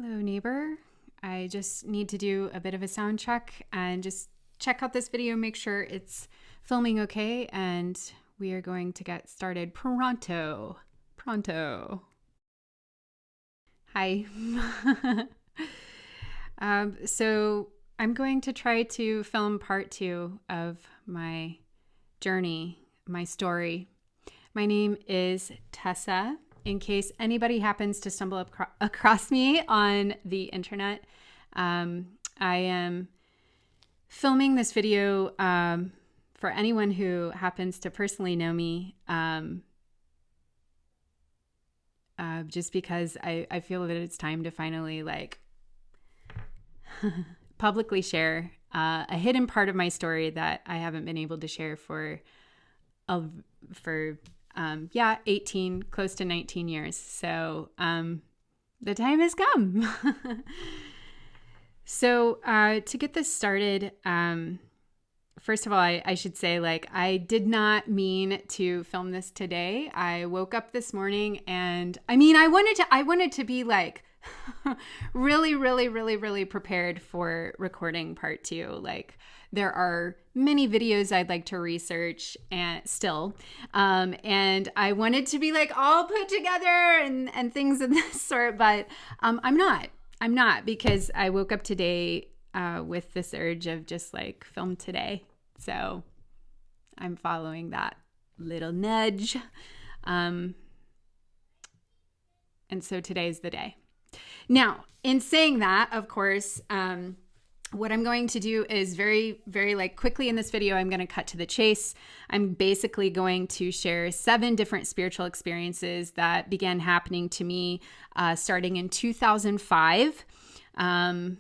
Hello, neighbor. I just need to do a bit of a sound check and just check out this video, make sure it's filming okay, and we are going to get started pronto. Pronto. Hi. So I'm going to try to film part 2 of my journey, my story. My name is Tessa. In case anybody happens to stumble across me on the internet, I am filming this video for anyone who happens to personally know me, just because I feel that it's time to finally publicly share a hidden part of my story that I haven't been able to share for 18, close to 19 years. So the time has come. So to get this started, first of all, I should say, I did not mean to film this today. I woke up this morning and I wanted to be really, really, really, really prepared for recording part 2. There are many videos I'd like to research and I wanted to be all put together and things of this sort, but I'm not, because I woke up today with this urge of just film today. So I'm following that little nudge. And so today's the day. Now, in saying that, of course, what I'm going to do is very, very quickly in this video, I'm going to cut to the chase. I'm basically going to share 7 different spiritual experiences that began happening to me starting in 2005. And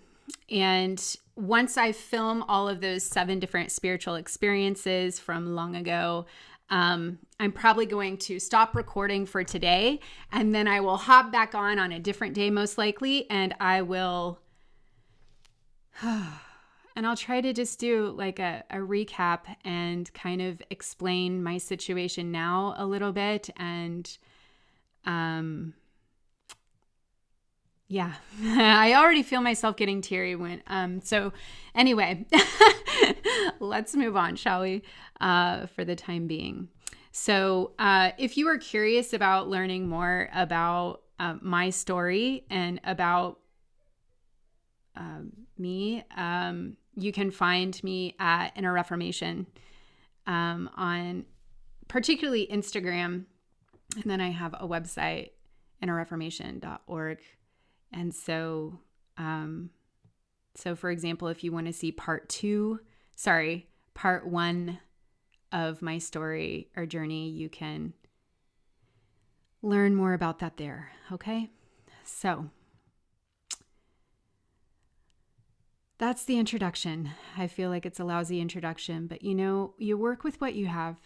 once I film all of those 7 different spiritual experiences from long ago, I'm probably going to stop recording for today, and then I will hop back on a different day, most likely, and I will... and I'll try to just do a recap and kind of explain my situation now a little bit. And yeah, I already feel myself getting teary so anyway, let's move on, shall we, for the time being. So if you are curious about learning more about my story and about me, you can find me at Inner Reformation on particularly Instagram, and then I have a website, innerreformation.org. And so for example, if you want to see part 1 of my story or journey, you can learn more about that there. Okay, so that's the introduction. I feel like it's a lousy introduction, but you work with what you have,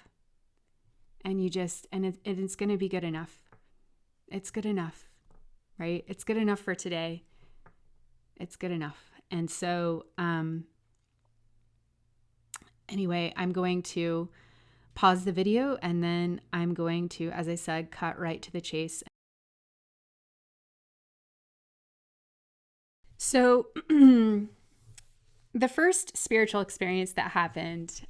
and it's going to be good enough. It's good enough, right? It's good enough for today. It's good enough. And so, anyway, I'm going to pause the video, and then I'm going to, as I said, cut right to the chase. So, the first spiritual experience that happened,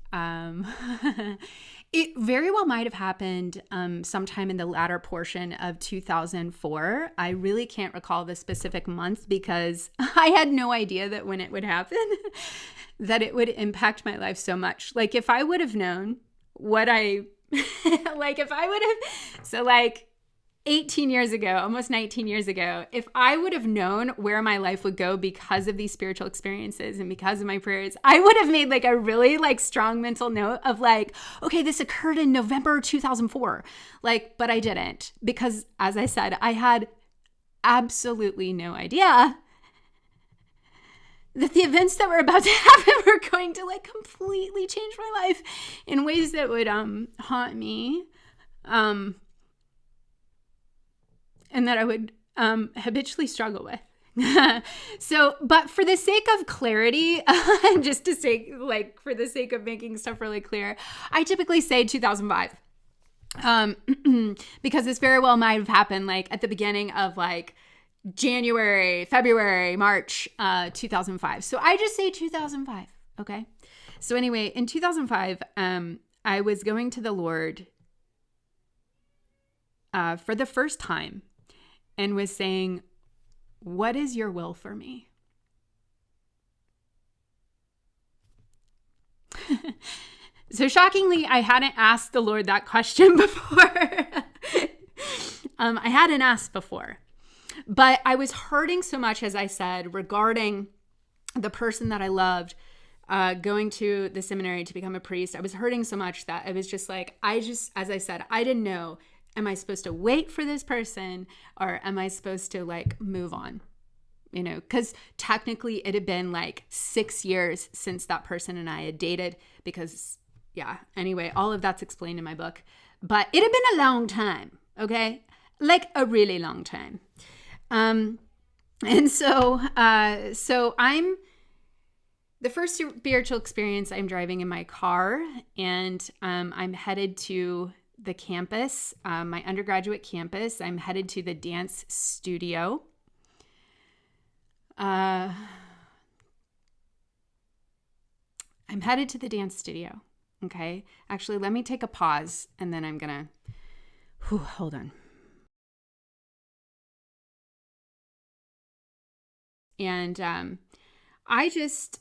it very well might have happened sometime in the latter portion of 2004. I really can't recall the specific month because I had no idea that when it would happen, that it would impact my life so much. If I would have known what if I would have, 18 years ago, almost 19 years ago, if I would have known where my life would go because of these spiritual experiences and because of my prayers, I would have made a really strong mental note of okay, this occurred in November 2004. But I didn't, because as I said, I had absolutely no idea that the events that were about to happen were going to completely change my life in ways that would haunt me. And that I would habitually struggle with. But for the sake of clarity, just to say, for the sake of making stuff really clear, I typically say 2005. Because this very well might have happened at the beginning of January, February, March, 2005. So I just say 2005. Okay. So anyway, in 2005, I was going to the Lord for the first time and was saying, what is your will for me? So shockingly, I hadn't asked the Lord that question before. I hadn't asked before. But I was hurting so much, as I said, regarding the person that I loved, going to the seminary to become a priest. I was hurting so much that I was just like, as I said, I didn't know, am I supposed to wait for this person or am I supposed to like move on? You know, because technically it had been like 6 years since that person and I had dated because, yeah, anyway, all of that's explained in my book. But it had been a long time, okay? Like a really long time. And so I'm the first spiritual experience. I'm driving in my car and I'm headed to the campus, my undergraduate campus. I'm headed to the dance studio. I'm headed to the dance studio. Okay. Actually, let me take a pause and then I'm gonna, hold on. And I just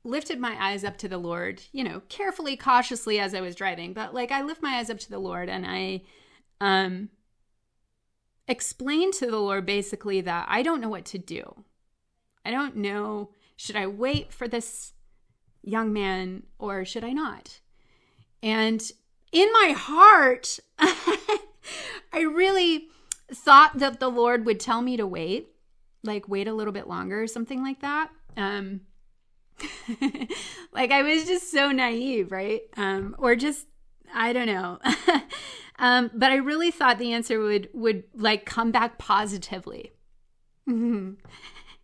lifted my eyes up to the Lord, you know, carefully, cautiously as I was driving. But like I lift my eyes up to the Lord and I explained to the Lord basically that I don't know what to do. I don't know, should I wait for this young man or should I not? And in my heart, I really thought that the Lord would tell me to wait. Like wait a little bit longer or something like that. Like I was just so naive, right? Or just, I don't know. But I really thought the answer would like come back positively. And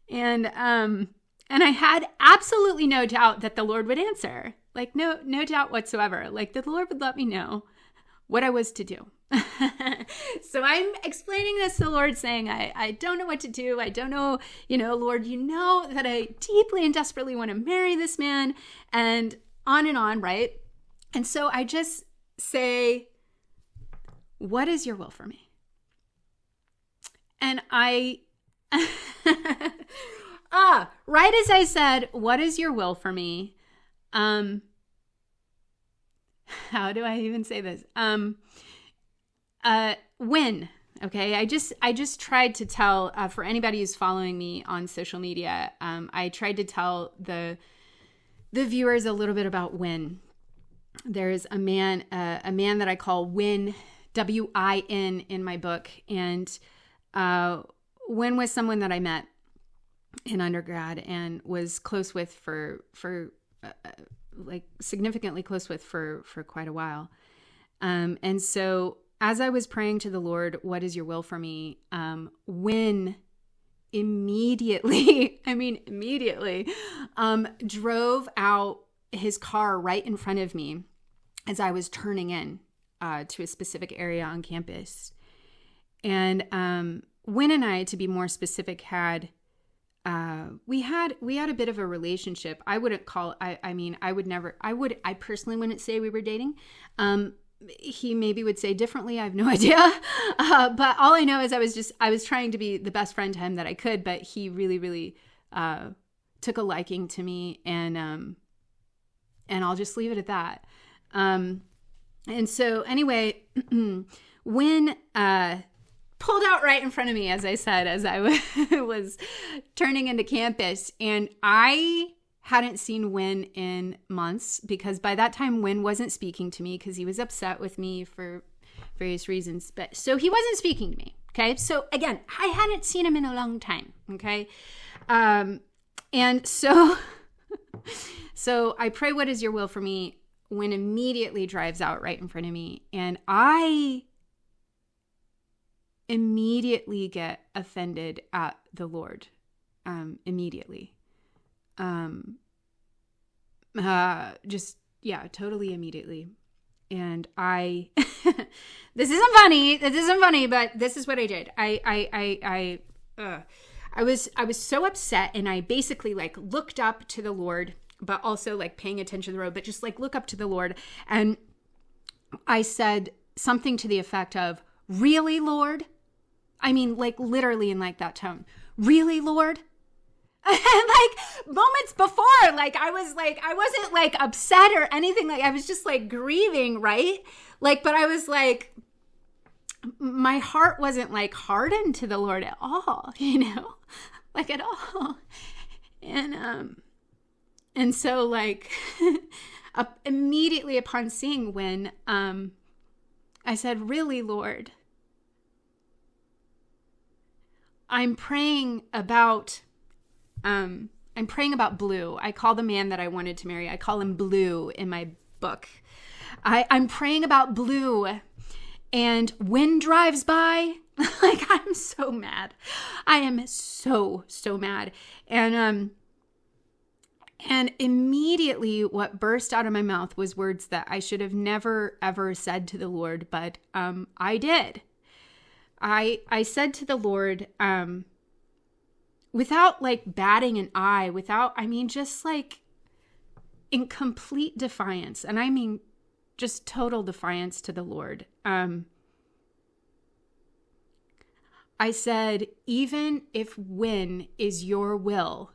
I had absolutely no doubt that the Lord would answer. Like no doubt whatsoever. Like the Lord would let me know what I was to do. So I'm explaining this to the Lord saying, I don't know what to do. I don't know, Lord, you know that I deeply and desperately want to marry this man and on, right? And so I just say, what is your will for me? And right as I said, what is your will for me? How do I even say this? When, okay, I just tried to tell, for anybody who's following me on social media, I tried to tell the viewers a little bit about Win. There's a man that I call Win, W-I-N in my book. And Win was someone that I met in undergrad and was close with for like significantly close with for quite a while. And so as I was praying to the Lord, what is your will for me? Win immediately drove out his car right in front of me as I was turning in to a specific area on campus. And Win and I, to be more specific, had we had a bit of a relationship. I personally wouldn't say we were dating. He maybe would say differently. I have no idea. But all I know is I was trying to be the best friend to him that I could, but he really, really took a liking to me, and I'll just leave it at that. And so anyway, when pulled out right in front of me, as I said, as I was turning into campus, and I hadn't seen Win in months because by that time Win wasn't speaking to me because he was upset with me for various reasons. But so he wasn't speaking to me. Okay. So again, I hadn't seen him in a long time. Okay. And so I pray, what is your will for me? Win immediately drives out right in front of me. And I immediately get offended at the Lord. Immediately. Totally immediately. And I, this isn't funny, but this is what I did. I was so upset, and I basically like looked up to the Lord, but also like paying attention to the road, but just like look up to the Lord. And I said something to the effect of, "Really, Lord?" I mean, like literally in like that tone. "Really, Lord?" And like moments before, like I wasn't like upset or anything. Like I was just like grieving, right? Like, but I was like, my heart wasn't like hardened to the Lord at all, like at all. And so like immediately upon seeing when, I said, "Really, Lord, I'm praying about Blue." I call the man that I wanted to marry, I call him Blue in my book. I'm praying about Blue, and wind drives by. Like, I'm so mad. I am so mad. And immediately what burst out of my mouth was words that I should have never, ever said to the Lord, but I did. I said to the Lord, without like batting an eye, just like in complete defiance. And I mean, just total defiance to the Lord. I said, "Even if win is your will,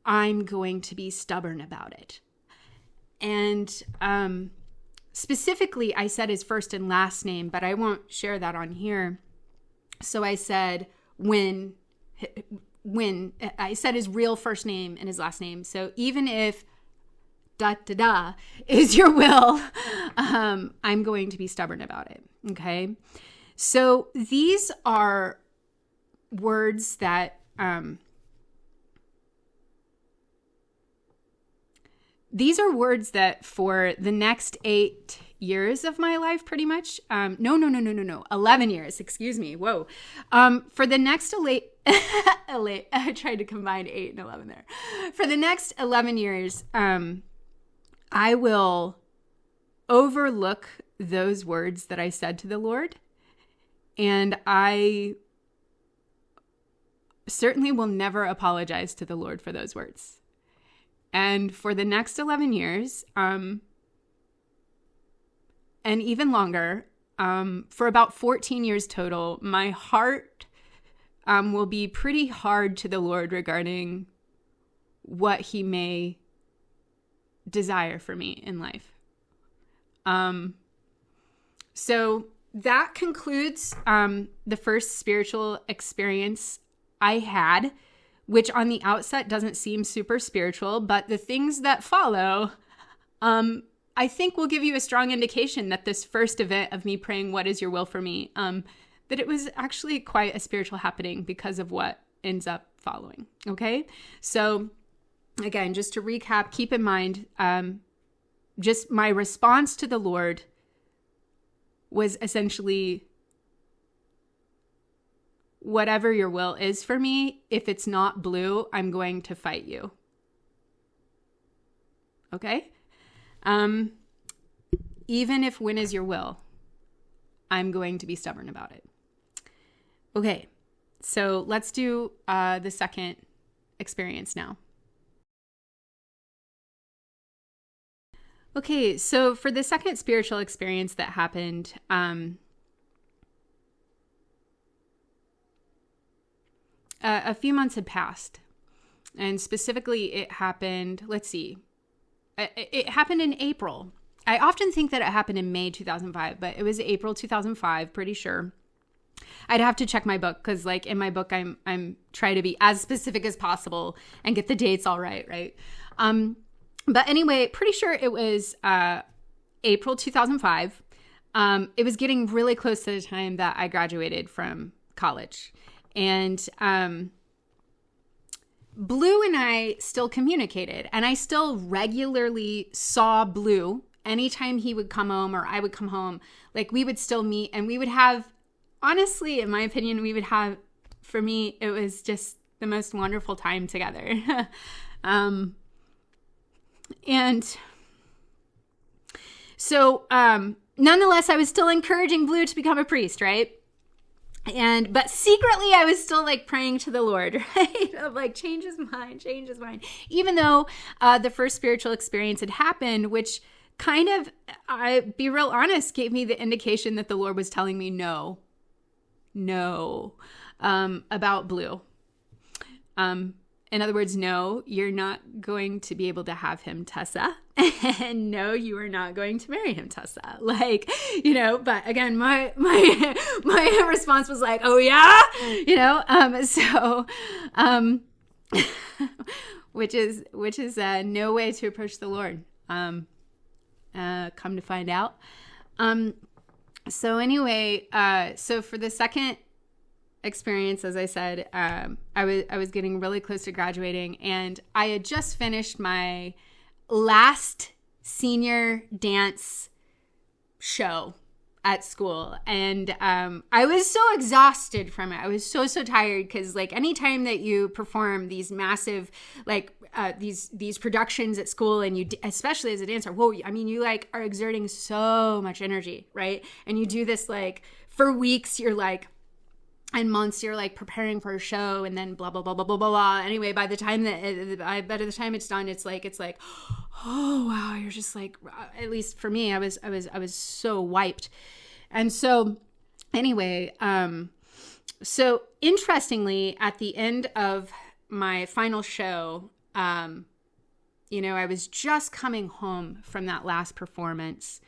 I'm going to be stubborn about it." And specifically, I said his first and last name, but I won't share that on here. So I said, when I said his real first name and his last name. So even if is your will, I'm going to be stubborn about it. Okay. So these are words that, for the next 8 years of my life, pretty much. No. 11 years. Excuse me. Whoa. For the next I tried to combine 8 and 11 there. For the next 11 years, I will overlook those words that I said to the Lord, and I certainly will never apologize to the Lord for those words. And for the next 11 years, and even longer, for about 14 years total, my heart will be pretty hard to the Lord regarding what he may desire for me in life. So that concludes the first spiritual experience I had, which on the outset doesn't seem super spiritual, but the things that follow, I think will give you a strong indication that this first event of me praying, "What is your will for me?" That it was actually quite a spiritual happening because of what ends up following. Okay. So again, just to recap, keep in mind, just my response to the Lord was essentially, "Whatever your will is for me, if it's not blue, I'm going to fight you." Okay? Even if win is your will, I'm going to be stubborn about it. Okay, so let's do the second experience now. Okay, so for the second spiritual experience that happened, a few months had passed, and specifically it happened, it happened in April. I often think that it happened in May 2005, but it was April 2005, pretty sure. I'd have to check my book because, like, in my book, I'm trying to be as specific as possible and get the dates all right? But anyway, pretty sure it was April 2005. It was getting really close to the time that I graduated from college. And Blue and I still communicated, and I still regularly saw Blue anytime he would come home or I would come home. Like, we would still meet, and we would have, honestly, in my opinion, for me, it was just the most wonderful time together. And so, nonetheless, I was still encouraging Blue to become a priest, right? But secretly I was still like praying to the Lord, right? Of like, change his mind. Even though the first spiritual experience had happened, which kind of, I be real honest, gave me the indication that the Lord was telling me no, about Blue. In other words, no, you're not going to be able to have him, Tessa. And no, you are not going to marry him, Tessa. Like, but again, my response was like, oh yeah, which is no way to approach the Lord. Come to find out. So anyway, so for the second experience, as I said, I was getting really close to graduating, and I had just finished my last senior dance show at school, and I was so exhausted from it. I was so tired, because like anytime that you perform these massive these productions at school, and you, especially as a dancer, you like are exerting so much energy, right? And you do this like for weeks, you're like, and months, you're like preparing for a show, and then blah blah blah blah blah blah. Anyway, by the time it's done, it's like, oh wow, you're just like, at least for me, I was so wiped. And so anyway, so interestingly, at the end of my final show, I was just coming home from that last performance.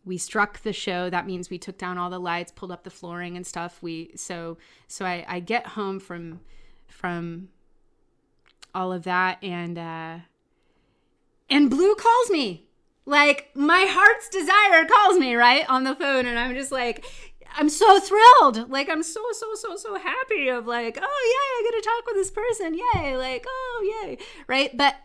We struck the show. That means we took down all the lights, pulled up the flooring and stuff. So I get home from all of that, and Blue calls me. Like, my heart's desire calls me, right, on the phone, and I'm just like, I'm so thrilled. Like, I'm so happy of like, oh yay, I get to talk with this person. Yay, like, oh yay, right? But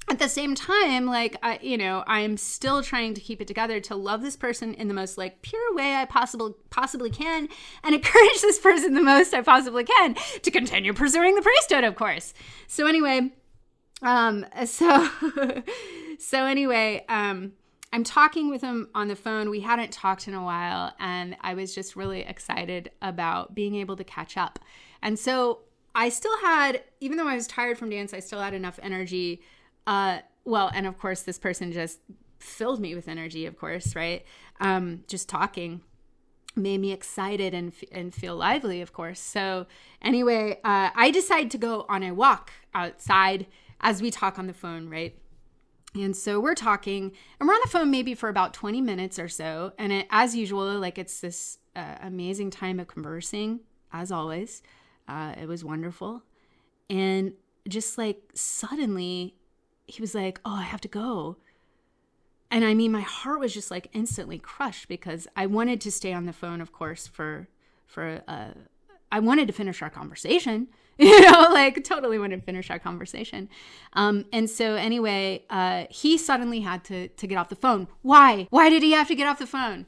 at the same time, like, I'm still trying to keep it together to love this person in the most like pure way I possibly can, and encourage this person the most I possibly can to continue pursuing the priesthood, of course. So anyway, I'm talking with him on the phone. We hadn't talked in a while, and I was just really excited about being able to catch up. And so I still had, even though I was tired from dance, I still had enough energy. And of course, this person just filled me with energy, of course, right? Just talking made me excited and feel lively, of course. So anyway, I decided to go on a walk outside as we talk on the phone, right? And so we're talking, and we're on the phone maybe for about 20 minutes or so. And as usual, like, it's this amazing time of conversing, as always. It was wonderful. And just like suddenly, he was like, oh, I have to go. And I mean, my heart was just like instantly crushed, because I wanted to stay on the phone, of course, I wanted to finish our conversation, like totally wanted to finish our conversation. And so anyway, he suddenly had to get off the phone. Why? Why did he have to get off the phone?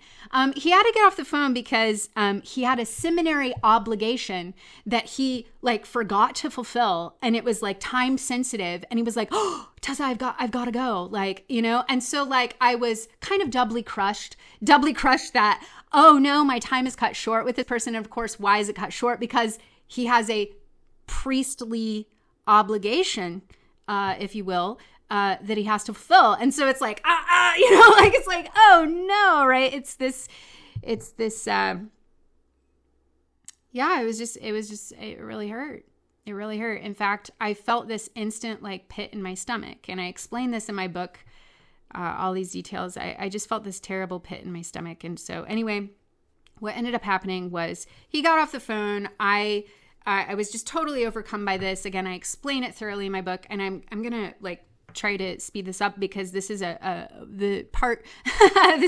He had to get off the phone because he had a seminary obligation that he like forgot to fulfill, and it was like time sensitive, and he was like, oh, Tessa, I've got to go, like, and so like I was kind of doubly crushed that, oh no, my time is cut short with this person. And of course, why is it cut short? Because he has a priestly obligation, if you will, that he has to fulfill. And so it's like, like, it's like, oh no, right? It really hurt. It really hurt. In fact, I felt this instant like pit in my stomach. And I explained this in my book, all these details. I just felt this terrible pit in my stomach. And so anyway, what ended up happening was he got off the phone. I was just totally overcome by this. Again, I explain it thoroughly in my book, and I'm going to like try to speed this up, because this is the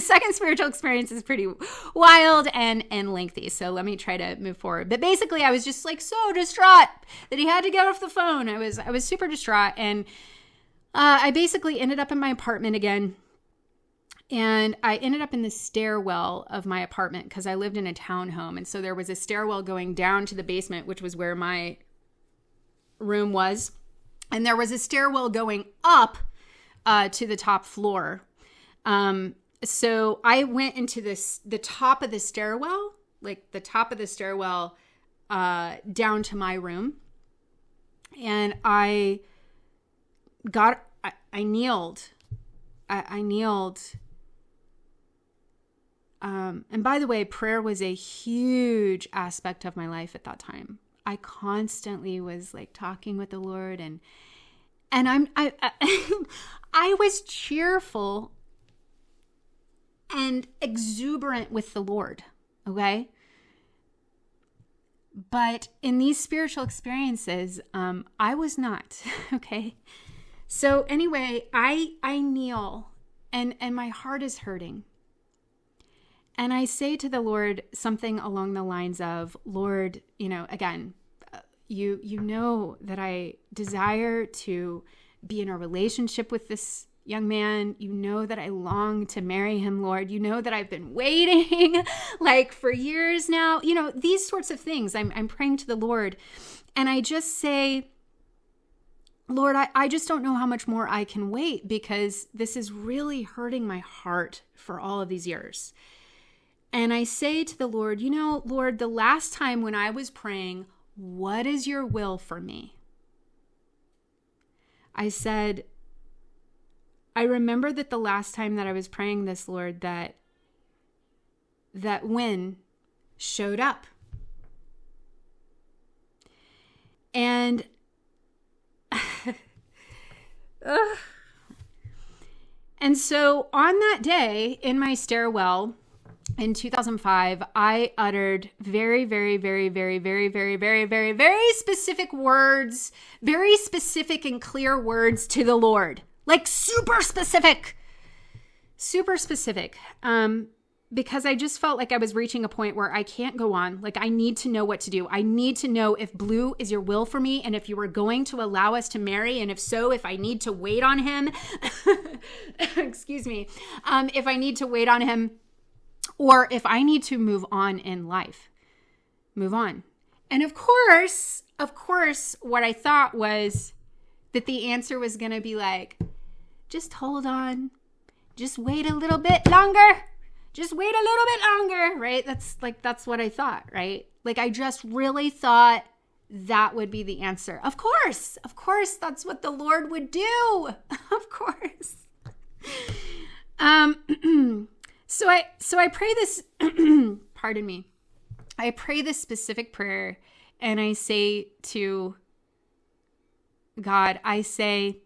second spiritual experience is pretty wild and lengthy. So let me try to move forward. But basically, I was just like so distraught that he had to get off the phone. I was super distraught, and I basically ended up in my apartment again. And I ended up in the stairwell of my apartment, because I lived in a townhome. And so there was a stairwell going down to the basement, which was where my room was. And there was a stairwell going up to the top floor. And So I went into the top of the stairwell, like the top of the stairwell, down to my room. And I kneeled. I kneeled. And by the way, prayer was a huge aspect of my life at that time. I constantly was like talking with the Lord, and I I was cheerful and exuberant with the Lord, okay? But in these spiritual experiences, I was not, okay? So anyway, I kneel, and my heart is hurting. And I say to the Lord something along the lines of, Lord, again, you know that I desire to be in a relationship with this young man. You know that I long to marry him, Lord. You know that I've been waiting like for years now. These sorts of things. I'm praying to the Lord, and I just say, Lord, I just don't know how much more I can wait, because this is really hurting my heart for all of these years. And I say to the Lord, Lord, the last time when I was praying, what is your will for me? I said, I remember that the last time that I was praying this, Lord, that Win showed up. And and so on that day in my stairwell in 2005, I uttered very, very, very, very, very, very, very, very, very specific words, very specific and clear words to the Lord, like super specific, because I just felt like I was reaching a point where I can't go on. Like, I need to know what to do. I need to know if blue is your will for me, and if you were going to allow us to marry, and if so, if I need to wait on him, excuse me, if I need to wait on him, or if I need to move on in life, move on. And of course, what I thought was that the answer was going to be like, just hold on, just wait a little bit longer. Just wait a little bit longer, right? That's what I thought, right? Like, I just really thought that would be the answer. Of course, that's what the Lord would do. Of course. So I pray this, pardon me. I pray this specific prayer, and I say to God, I say,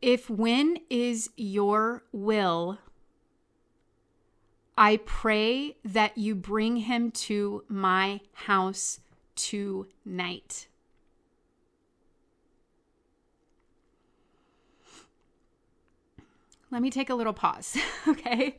if Win is your will, I pray that you bring him to my house tonight. Let me take a little pause, okay?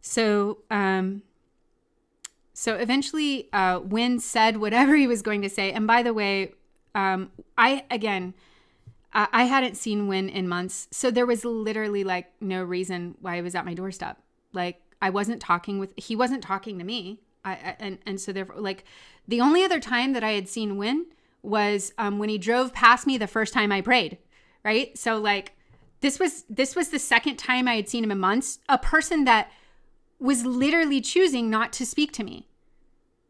So eventually, Win said whatever he was going to say. And by the way, I hadn't seen Win in months. So there was literally like no reason why he was at my doorstep. Like, he wasn't talking to me. And so therefore, like, the only other time that I had seen Win was when he drove past me the first time I prayed, right? So like, this was the second time I had seen him in months. A person that was literally choosing not to speak to me.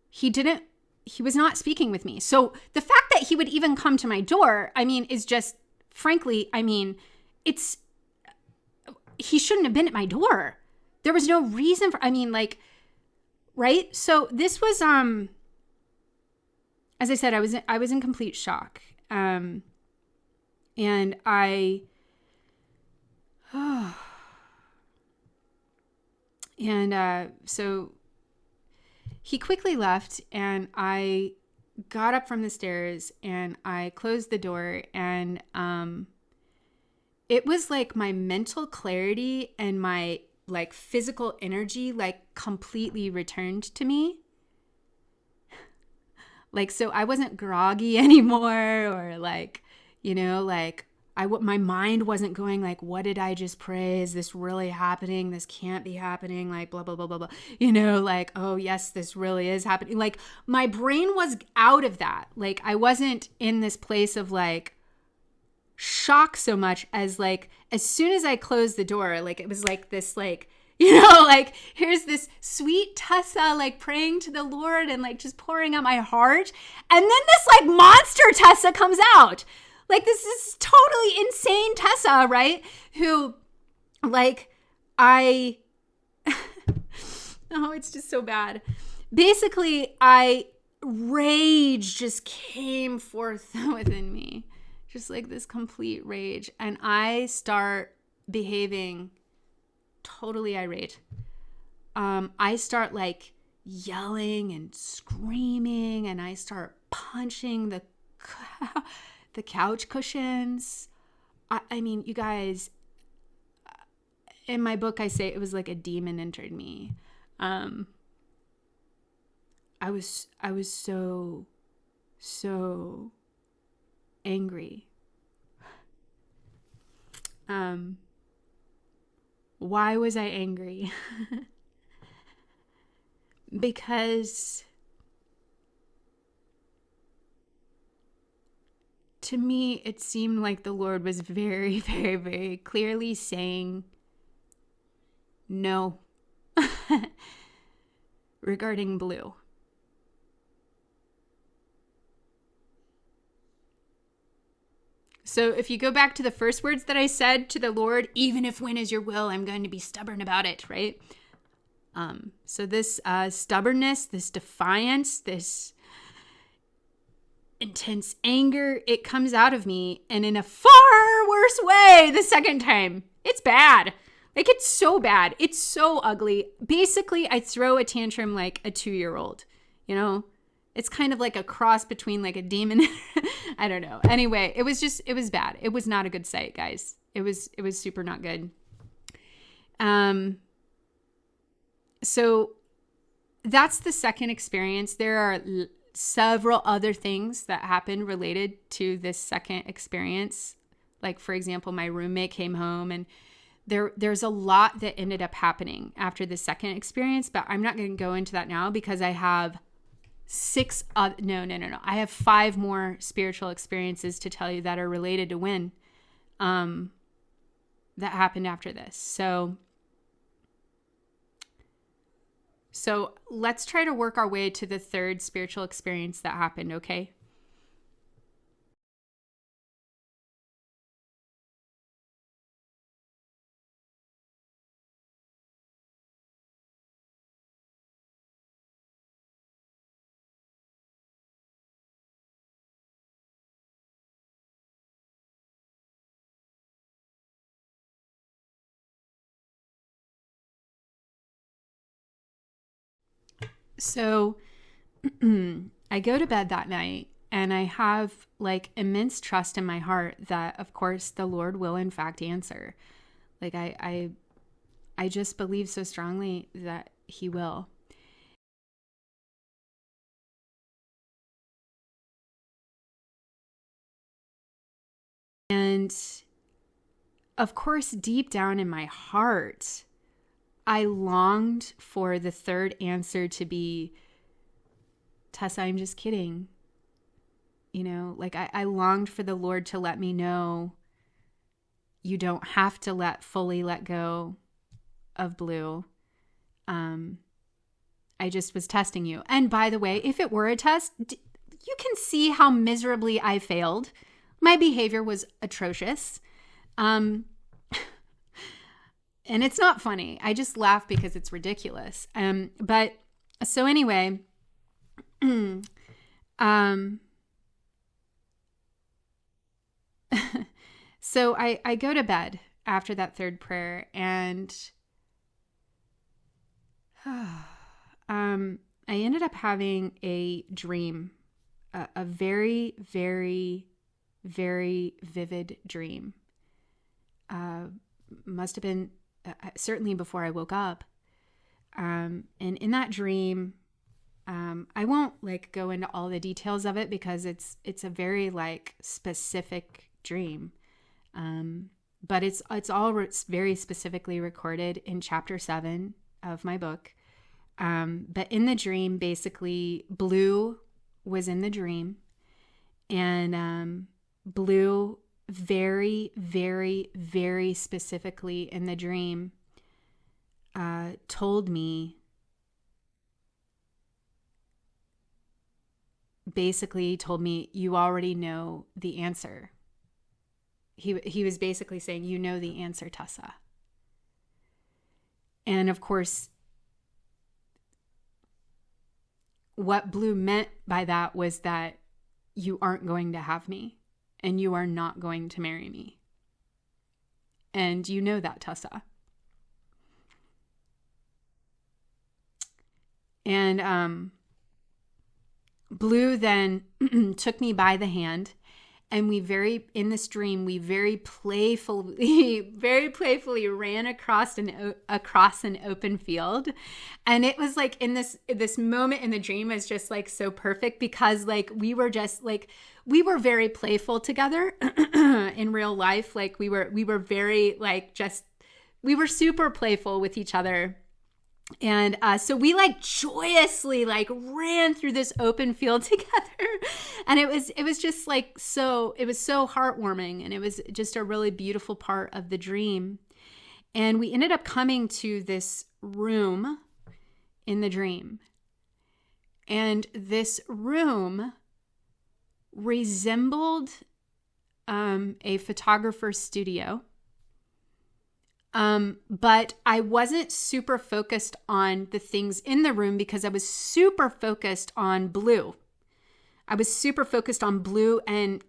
He was not speaking with me. So the fact that he would even come to my door, is just, frankly, he shouldn't have been at my door. There was no reason for, right? So this was, as I said, I was in complete shock. And so he quickly left, and I got up from the stairs and I closed the door, and it was like my mental clarity and my like physical energy like completely returned to me. Like, so I wasn't groggy anymore, or like, like my mind wasn't going like, what did I just pray? Is this really happening? This can't be happening. Like, blah, blah, blah, blah, blah. Like, oh yes, this really is happening. Like, my brain was out of that. Like, I wasn't in this place of like shock so much as like, as soon as I closed the door, like it was like this, like, like here's this sweet Tessa like praying to the Lord and like just pouring out my heart. And then this like monster Tessa comes out. Like, this is totally insane Tessa, right? Who like oh, it's just so bad. Basically, rage just came forth within me. Just like this complete rage. And I start behaving totally irate. I start like yelling and screaming, and I start punching the couch cushions. I mean, you guys, in my book, I say it was like a demon entered me. I was so angry. Why was I angry? Because to me, it seemed like the Lord was very, very, very clearly saying no regarding Blue. So if you go back to the first words that I said to the Lord, even if win is your will, I'm going to be stubborn about it, right? So this stubbornness, this defiance, this intense anger, it comes out of me, and in a far worse way the second time. It's bad. Like, it's so bad. It's so ugly. Basically, I throw a tantrum like a 2-year-old, It's kind of like a cross between like a demon. I don't know. Anyway, it was bad. It was not a good sight, guys. It was super not good. So that's the second experience. There are several other things that happened related to this second experience. Like, for example, my roommate came home, and there's a lot that ended up happening after the second experience, but I'm not going to go into that now because I have I have 5 more spiritual experiences to tell you that are related to win, that happened after this. So let's try to work our way to the third spiritual experience that happened, okay? So I go to bed that night, and I have like immense trust in my heart that, of course, the Lord will in fact answer. Like, I just believe so strongly that he will. And of course, deep down in my heart, I longed for the third answer to be, Tessa, I'm just kidding. Like I longed for the Lord to let me know you don't have to fully let go of Blue. I just was testing you. And by the way, if it were a test, you can see how miserably I failed. My behavior was atrocious. And it's not funny. I just laugh because it's ridiculous. But so anyway, so I go to bed after that third prayer, and I ended up having a dream, a very, very, very vivid dream. Must have been certainly before I woke up. And in that dream, I won't like go into all the details of it because it's a very like specific dream. But it's all very specifically recorded in chapter 7 of my book. But in the dream, basically, Blue was in the dream, and Blue very, very, very specifically in the dream told me, you already know the answer. He was basically saying, you know the answer, Tessa. And of course, what Blue meant by that was that you aren't going to have me and you are not going to marry me. And you know that, Tessa. And Blue then took me by the hand, and in this dream, we very playfully ran across an open field. And it was like in this moment in the dream is just like so perfect because like we were very playful together in real life. Like we were very like we were super playful with each other. And so we like joyously like ran through this open field together, and it was just like it was so heartwarming, and it was just a really beautiful part of the dream. And we ended up coming to this room in the dream, and this room resembled a photographer's studio. But I wasn't super focused on the things in the room because I was super focused on Blue. I was super focused on Blue and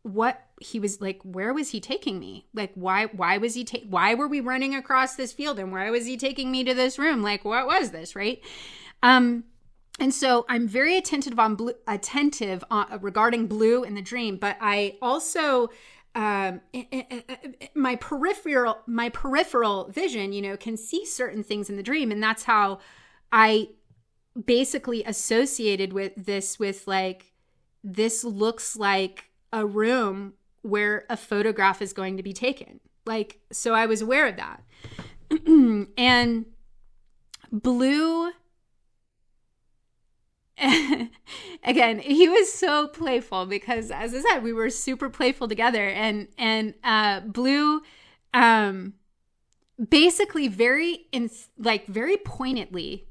what he was like, where was he taking me? Like, why were we running across this field, and why was he taking me to this room? Like, what was this? Right. And so I'm very attentive regarding Blue in the dream, but I also, my peripheral vision, can see certain things in the dream. And that's how I basically associated with like, this looks like a room where a photograph is going to be taken. Like, so I was aware of that. And Blue, again, he was so playful because, as I said, we were super playful together. And Blue, basically very pointedly,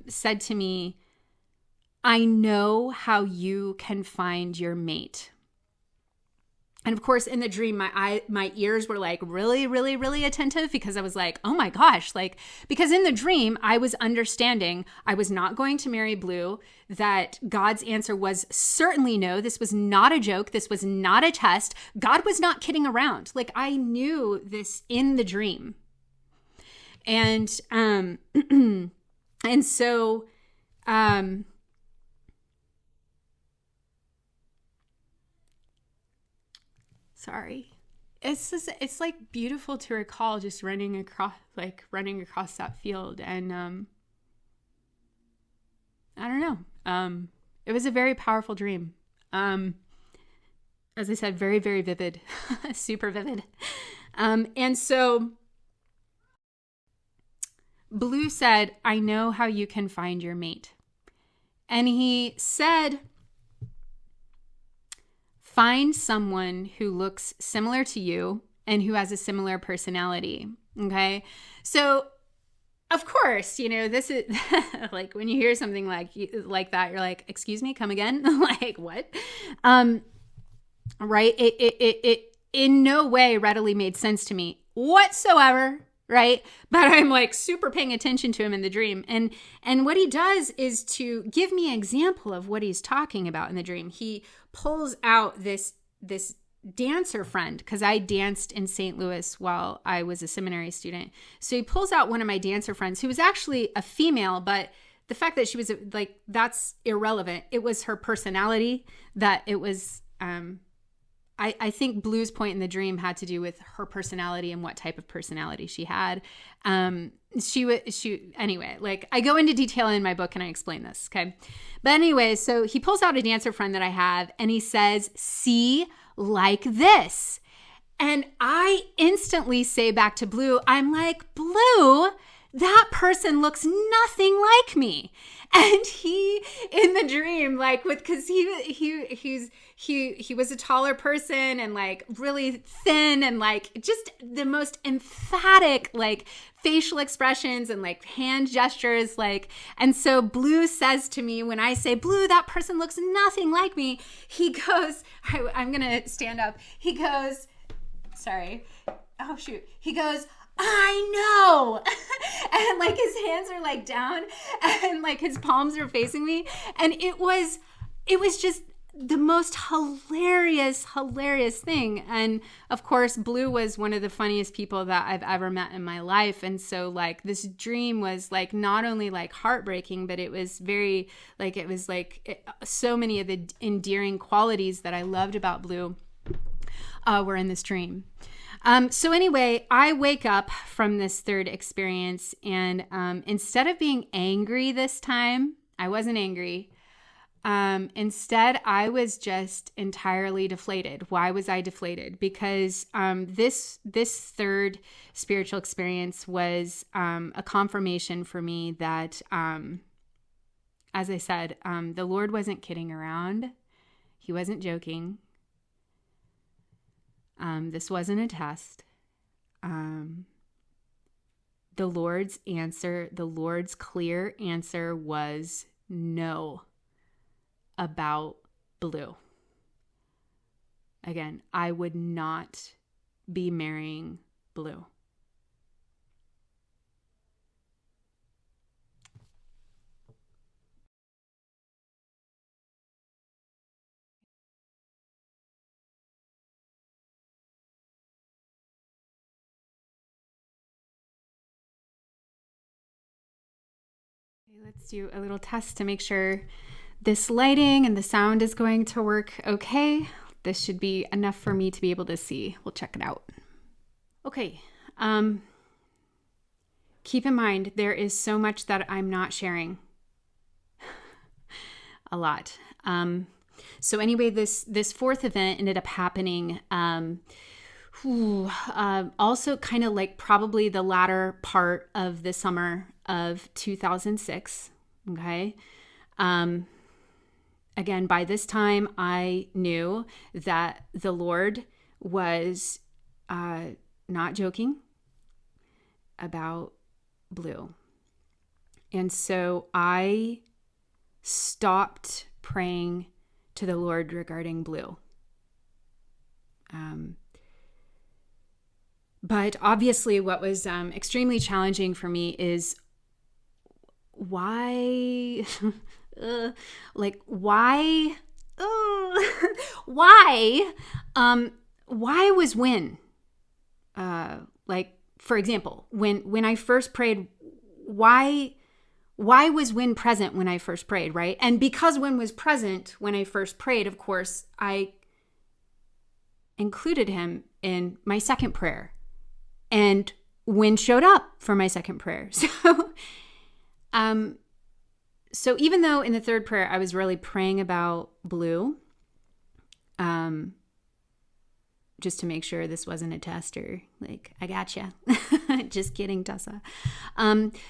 said to me, I know how you can find your mate. And of course, in the dream, my ears were like really, really, really attentive because I was like, oh my gosh, like, because in the dream, I was understanding I was not going to marry Blue, that God's answer was certainly no. This was not a joke. This was not a test. God was not kidding around. Like, I knew this in the dream. And, and so, sorry. It's like beautiful to recall just running across that field. And, I don't know. It was a very powerful dream. As I said, very, very vivid, super vivid. And so Blue said, I know how you can find your mate. And he said, find someone who looks similar to you and who has a similar personality. Okay. So of course, this is like when you hear something like that, you're like, excuse me, come again? Like what? Right. It in no way readily made sense to me whatsoever. Right. But I'm like super paying attention to him in the dream. And what he does is to give me an example of what he's talking about in the dream. He pulls out this dancer friend, because I danced in St. Louis while I was a seminary student. So he pulls out one of my dancer friends who was actually a female, but the fact that she was like, that's irrelevant. It was her personality that it was, I think Blue's point in the dream had to do with her personality and what type of personality she had. Anyway, like I go into detail in my book and I explain this. Okay. But anyway, so he pulls out a dancer friend that I have and he says, see, like this. And I instantly say back to Blue, I'm like, Blue, that person looks nothing like me. And he, in the dream, like because he was a taller person and like really thin and like just the most emphatic like facial expressions and like hand gestures, like, and so Blue says to me when I say, Blue, that person looks nothing like me, he goes, I'm gonna stand up. He goes, sorry. Oh shoot. He goes, I know. And like his hands are like down and like his palms are facing me. And it was just the most hilarious thing. And of course, Blue was one of the funniest people that I've ever met in my life. And so like this dream was like not only like heartbreaking, but it was very like, it was like so many of the endearing qualities that I loved about Blue were in this dream. So anyway, I wake up from this third experience and instead of being angry this time, I wasn't angry. Instead, I was just entirely deflated. Why was I deflated? Because this third spiritual experience was a confirmation for me that, as I said, the Lord wasn't kidding around. He wasn't joking. This wasn't a test. The Lord's clear answer was no about Blue. Again, I would not be marrying Blue. Let's do a little test to make sure this lighting and the sound is going to work okay. This should be enough for me to be able to see. We'll check it out. Okay. Keep in mind, there is so much that I'm not sharing. A lot. So anyway, this fourth event ended up happening also kind of like probably the latter part of the summer of 2006. Okay. Again, by this time I knew that the Lord was not joking about Blue. And so I stopped praying to the Lord regarding Blue. But obviously what was extremely challenging for me is why, why was when? Like, for example, when I first prayed, why was Win present when I first prayed, right? And because Win was present when I first prayed, of course, I included him in my second prayer. And Win showed up for my second prayer. So even though in the third prayer I was really praying about Blue, just to make sure this wasn't a test or like, I gotcha. Just kidding, Tessa.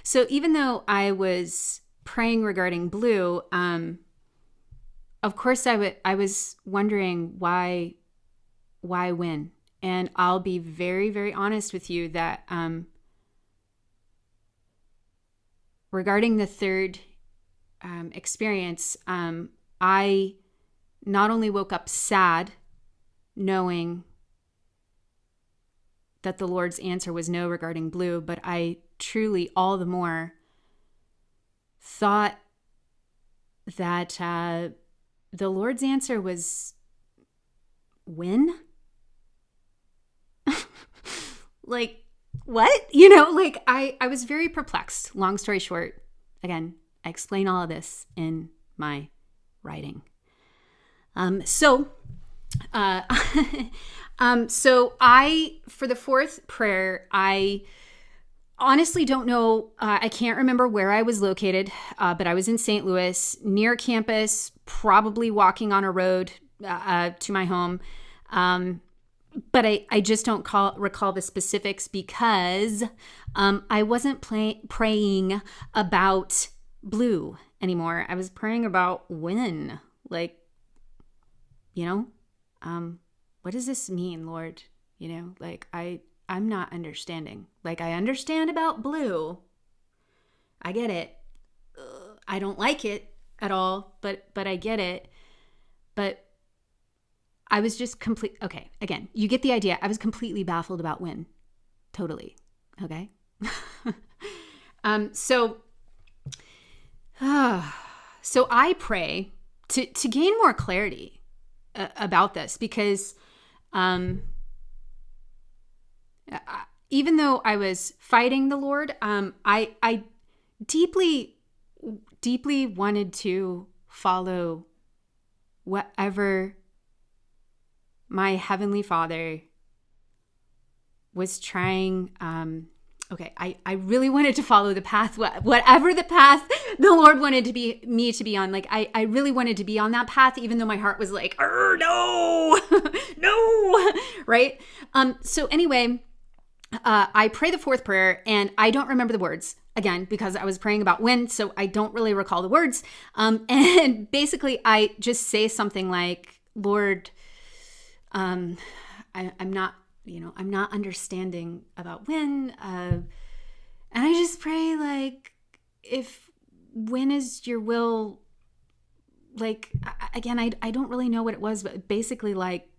So even though I was praying regarding Blue, of course I was wondering why Win? And I'll be very, very honest with you that regarding the third experience, I not only woke up sad, knowing that the Lord's answer was no regarding Blue, but I truly all the more thought that the Lord's answer was Win? Like, what? You know, like I was very perplexed. Long story short, again, I explain all of this in my writing. So Uh, for the fourth prayer, I honestly don't know. I can't remember where I was located, but I was in St. Louis, near campus, probably walking on a road to my home. But I just don't recall the specifics because I wasn't praying about blue anymore. I was praying about when. Like, you know, what does this mean, Lord? You know, like I'm not understanding. Like, I understand about blue. I get it. I don't like it at all, but I get it. But I was just okay, again, you get the idea. I was completely baffled about when. Totally. Okay. So I pray to gain more clarity about this because even though I was fighting the Lord, I deeply wanted to follow whatever my Heavenly Father was trying. I really wanted to follow the path, whatever the path the Lord wanted me to be on. Like, I really wanted to be on that path, even though my heart was like, no, no, right? So anyway, I pray the fourth prayer, and I don't remember the words, again, because I was praying about when, so I don't really recall the words. And basically, I just say something like, Lord, I'm not understanding about when. And I just pray, like, when is your will? Like, again, I don't really know what it was, but basically, like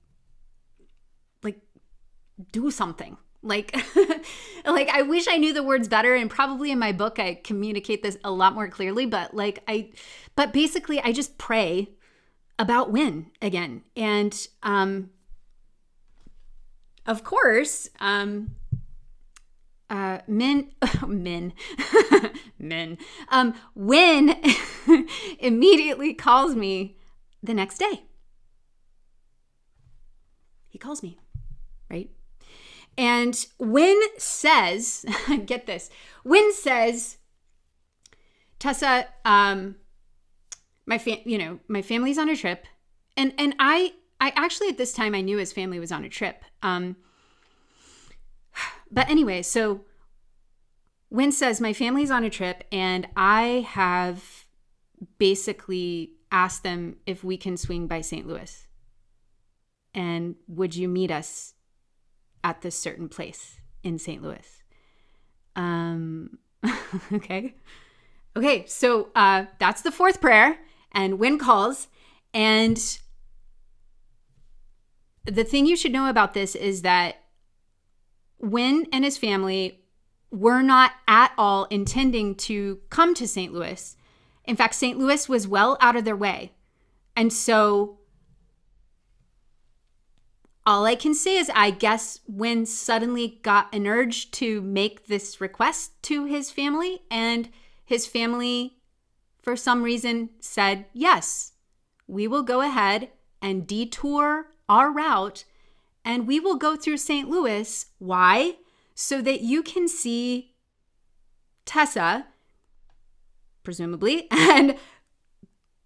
do something. Like, like, I wish I knew the words better, and probably in my book I communicate this a lot more clearly, but basically I just pray about when again. And of course, men when immediately calls me the next day. He calls me, right? And Wynn says, get this, Wynn says, Tessa, my family's on a trip. And I actually at this time I knew his family was on a trip. But anyway, so Wynn says, my family's on a trip, and I have basically asked them if we can swing by St. Louis. And would you meet us at this certain place in St. Louis? Okay. So that's the fourth prayer, and Wynn calls. And the thing you should know about this is that Wynn and his family were not at all intending to come to St. Louis. In fact, St. Louis was well out of their way. And so all I can say is I guess Wynn suddenly got an urge to make this request to his family, and his family, for some reason, said, yes, we will go ahead and detour our route, and we will go through St. Louis. Why? So that you can see Tessa, presumably, and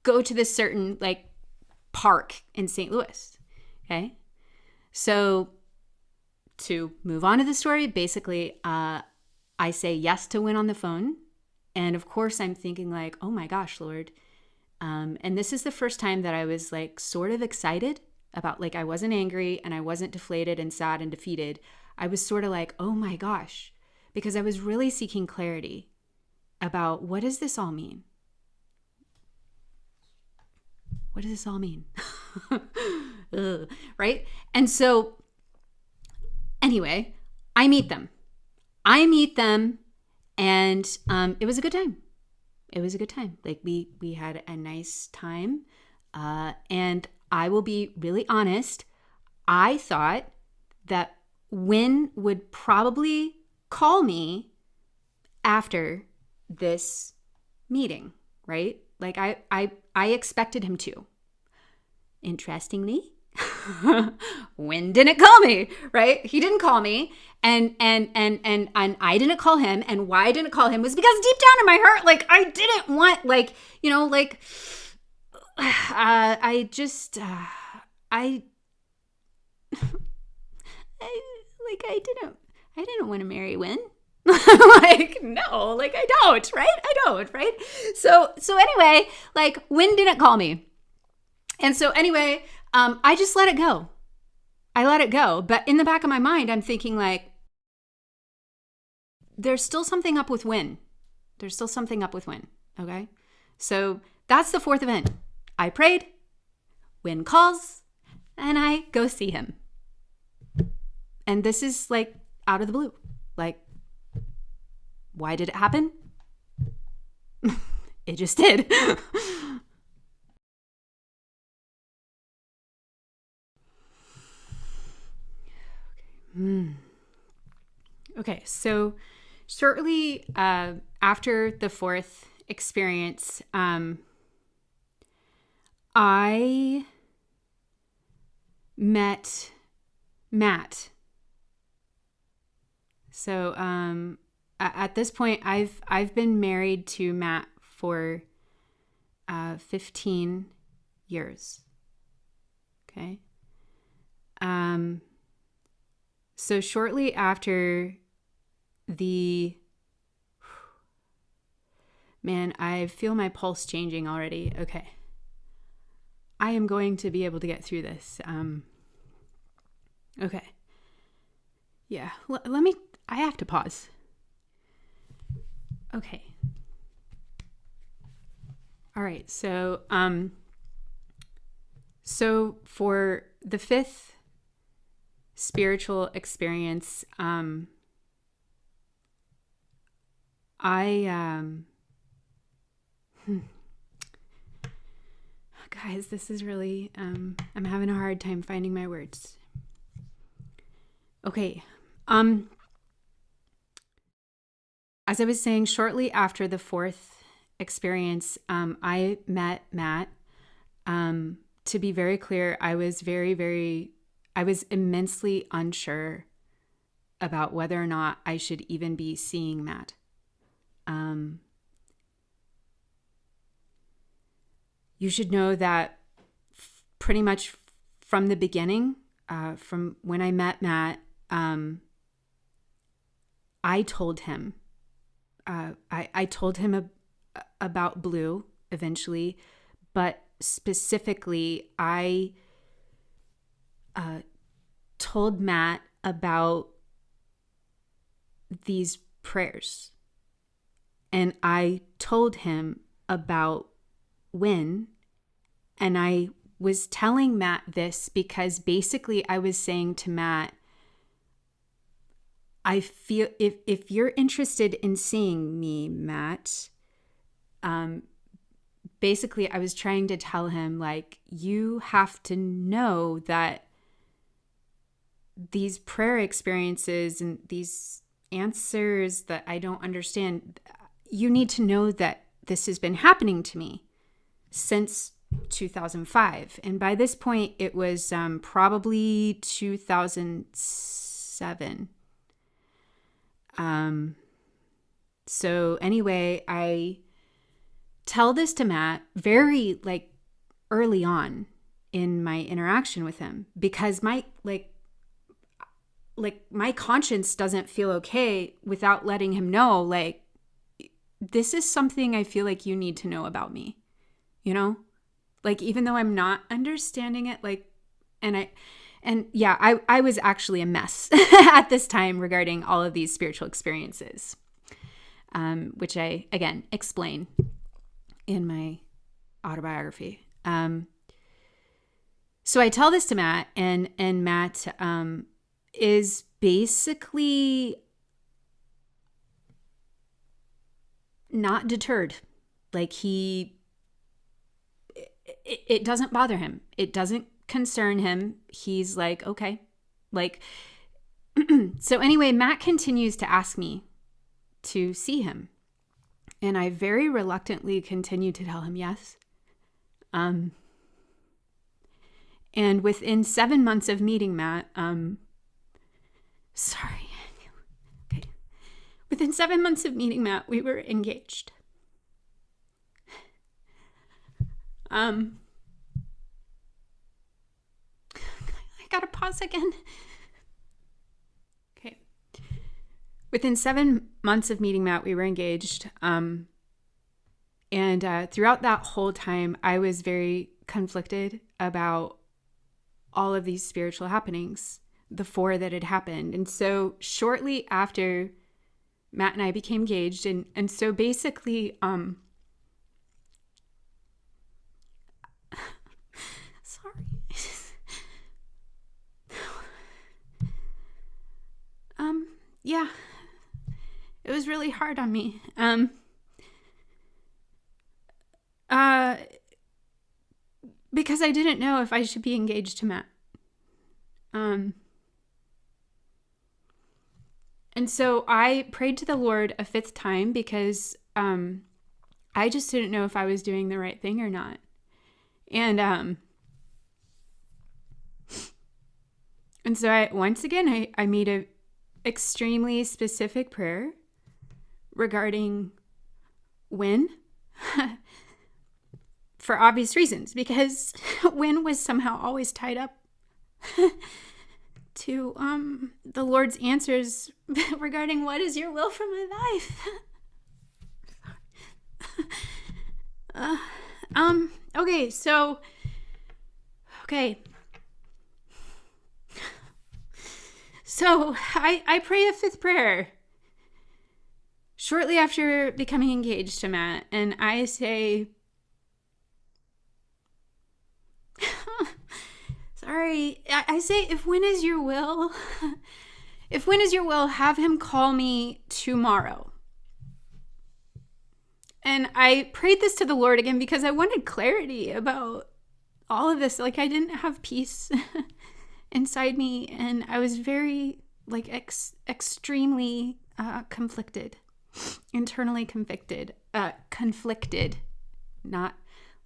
go to this certain park in St. Louis. Okay. So to move on to the story, basically, I say yes to Wynn on the phone. And of course I'm thinking oh my gosh, Lord. And this is the first time that I was sort of excited about, I wasn't angry and I wasn't deflated and sad and defeated. I was sort of oh my gosh, because I was really seeking clarity about what does this all mean? What does this all mean? Right? And so anyway, I meet them and it was a good time. We had a nice time. And I will be really honest. I thought that Wynn would probably call me after this meeting, right? I expected him to. Interestingly, Wynn didn't call me, right? He didn't call me. And I didn't call him. And why I didn't call him was because deep down in my heart, like, I didn't want, like, you know, like, I just, I didn't want to marry Wynn. Like, no, like, I don't, right? So anyway, like, Wynn didn't call me. And so anyway, I just let it go. I let it go. But in the back of my mind, I'm thinking, like, there's still something up with Wynn. Okay? So that's the fourth event. I prayed, Wynn calls, and I go see him. And this is, like, out of the blue. Like, why did it happen? It just did. Okay, so shortly after the fourth experience, I met Matt. So at this point, I've been married to Matt for 15 years. Okay. So shortly after man, I feel my pulse changing already. Okay. I am going to be able to get through this. Okay. Yeah. I have to pause. Okay. All right. So for the fifth spiritual experience, guys, this is really, I'm having a hard time finding my words. Okay. As I was saying, shortly after the fourth experience, I met Matt. To be very clear, I was immensely unsure about whether or not I should even be seeing Matt. You should know that pretty much from the beginning, from when I met Matt, I told him, about Blue eventually, but specifically, I told Matt about these prayers. And I told him about Wynn. And I was telling Matt this because basically I was saying to Matt, I feel if you're interested in seeing me, Matt, basically I was trying to tell him, like, you have to know that these prayer experiences and these answers that I don't understand, you need to know that this has been happening to me since 2005. And by this point, it was probably 2007. So anyway, I tell this to Matt very, like, early on in my interaction with him because my conscience doesn't feel okay without letting him know, like, this is something I feel like you need to know about me, you know? Like, even though I'm not understanding it, like, I was actually a mess at this time regarding all of these spiritual experiences, which I, again, explain in my autobiography. So I tell this to Matt, and Matt is basically not deterred. Like, it doesn't bother him. It doesn't concern him. He's like, okay. Like, so anyway, Matt continues to ask me to see him. And I very reluctantly continue to tell him yes. And within 7 months of meeting Matt, sorry. Okay. Within 7 months of meeting Matt, we were engaged. I gotta pause again. Okay. Within 7 months of meeting Matt, we were engaged. And throughout that whole time, I was very conflicted about all of these spiritual happenings, the 4 that had happened. And so shortly after Matt and I became engaged, and so basically, sorry. Yeah, it was really hard on me. Because I didn't know if I should be engaged to Matt. And so I prayed to the Lord a 5th time because I just didn't know if I was doing the right thing or not. And so I made a extremely specific prayer regarding when, for obvious reasons, because when was somehow always tied up to the Lord's answers regarding what is your will for my life. Okay, so I pray a 5th prayer shortly after becoming engaged to Matt, and I say, sorry, I say, if when is your will, have him call me tomorrow. And I prayed this to the Lord again because I wanted clarity about all of this. Like, I didn't have peace inside me, and I was very, like, extremely conflicted, internally conflicted, not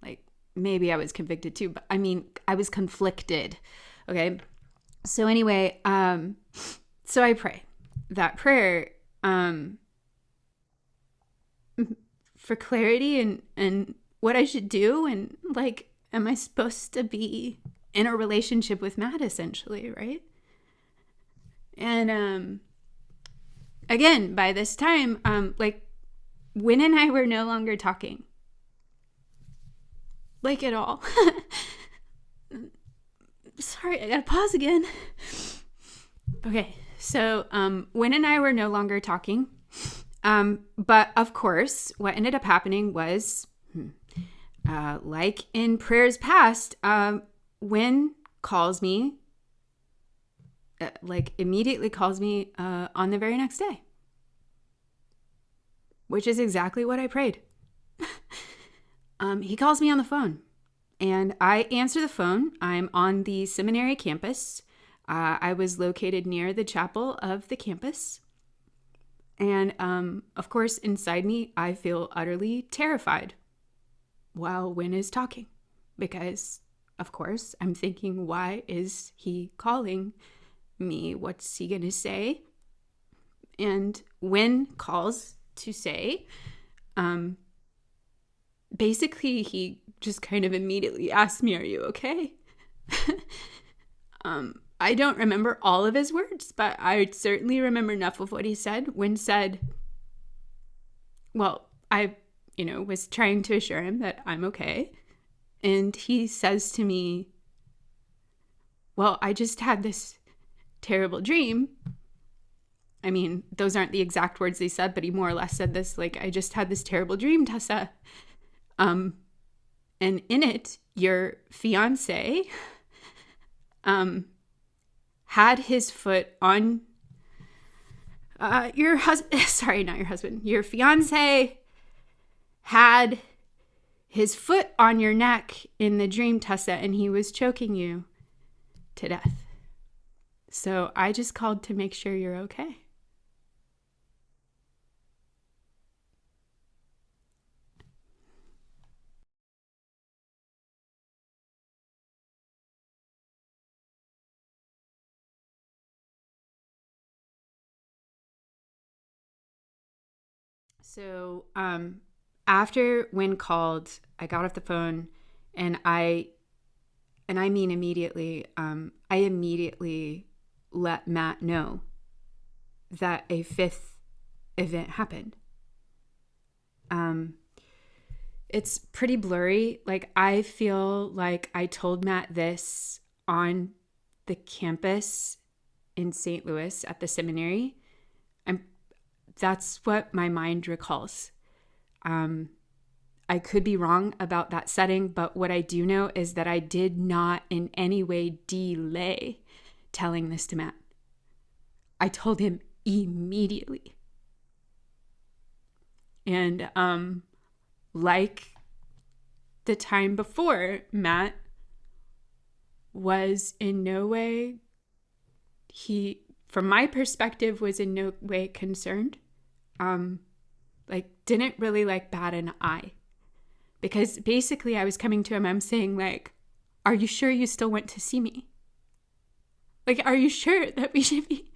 like maybe I was convicted too, but I mean, I was conflicted. Okay. So anyway, so I pray that prayer, for clarity and what I should do, and like, am I supposed to be in a relationship with Matt, essentially, right? And again, by this time, like, Win and I were no longer talking, like, at all. Sorry, I gotta pause again. Okay, so Win and I were no longer talking. But of course, what ended up happening was, like in prayers past, Win calls me, like immediately calls me on the very next day, which is exactly what I prayed. He calls me on the phone, and I answer the phone. I'm on the seminary campus. I was located near the chapel of the campus. And of course, inside me, I feel utterly terrified while Win is talking, because, of course, I'm thinking, why is he calling me? What's he going to say? And Win calls to say, basically, he just kind of immediately asked me, are you okay? I don't remember all of his words, but I certainly remember enough of what he said. Win said, well, I, was trying to assure him that I'm okay. And he says to me, well, I just had this terrible dream. I mean, those aren't the exact words they said, but he more or less said this, like, I just had this terrible dream, Tessa. And in it, your fiance, had his foot on your husband. Sorry, not your husband. Your fiance had his foot on your neck in the dream, Tessa, and he was choking you to death. So I just called to make sure you're okay. So, after Wynn called, I got off the phone, and I mean immediately, I immediately let Matt know that a fifth event happened. It's pretty blurry. Like, I feel like I told Matt this on the campus in St. Louis at the seminary. That's what my mind recalls. I could be wrong about that setting, but what I do know is that I did not in any way delay telling this to Matt. I told him immediately. And like the time before, Matt was in no way, from my perspective, was in no way concerned. Didn't really bat an eye. Because basically I was coming to him, I'm saying are you sure you still want to see me? Are you sure that we should be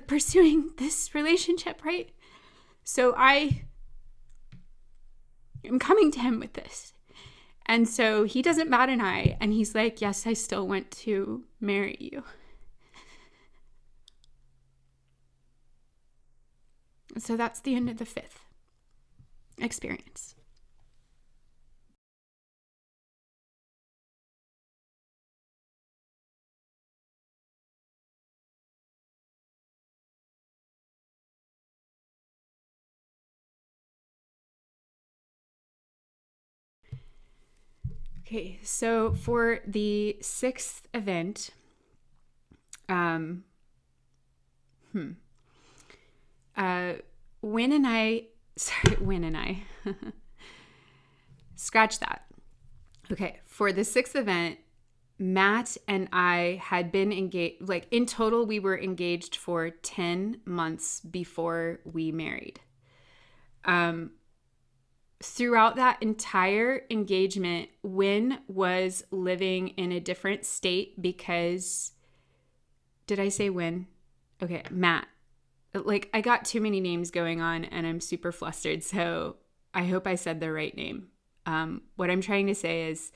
pursuing this relationship, right? So I am coming to him with this. And so he doesn't bat an eye, and he's like, yes, I still want to marry you. So that's the end of the fifth experience. Okay, so for the sixth event, Wynn and I, scratch that. Okay, for the sixth event, Matt and I had been engaged, in total, we were engaged for 10 months before we married. Throughout that entire engagement, Wynn was living in a different state because, did I say Wynn? Okay, Matt. I got too many names going on and I'm super flustered, so I hope I said the right name. What I'm trying to say is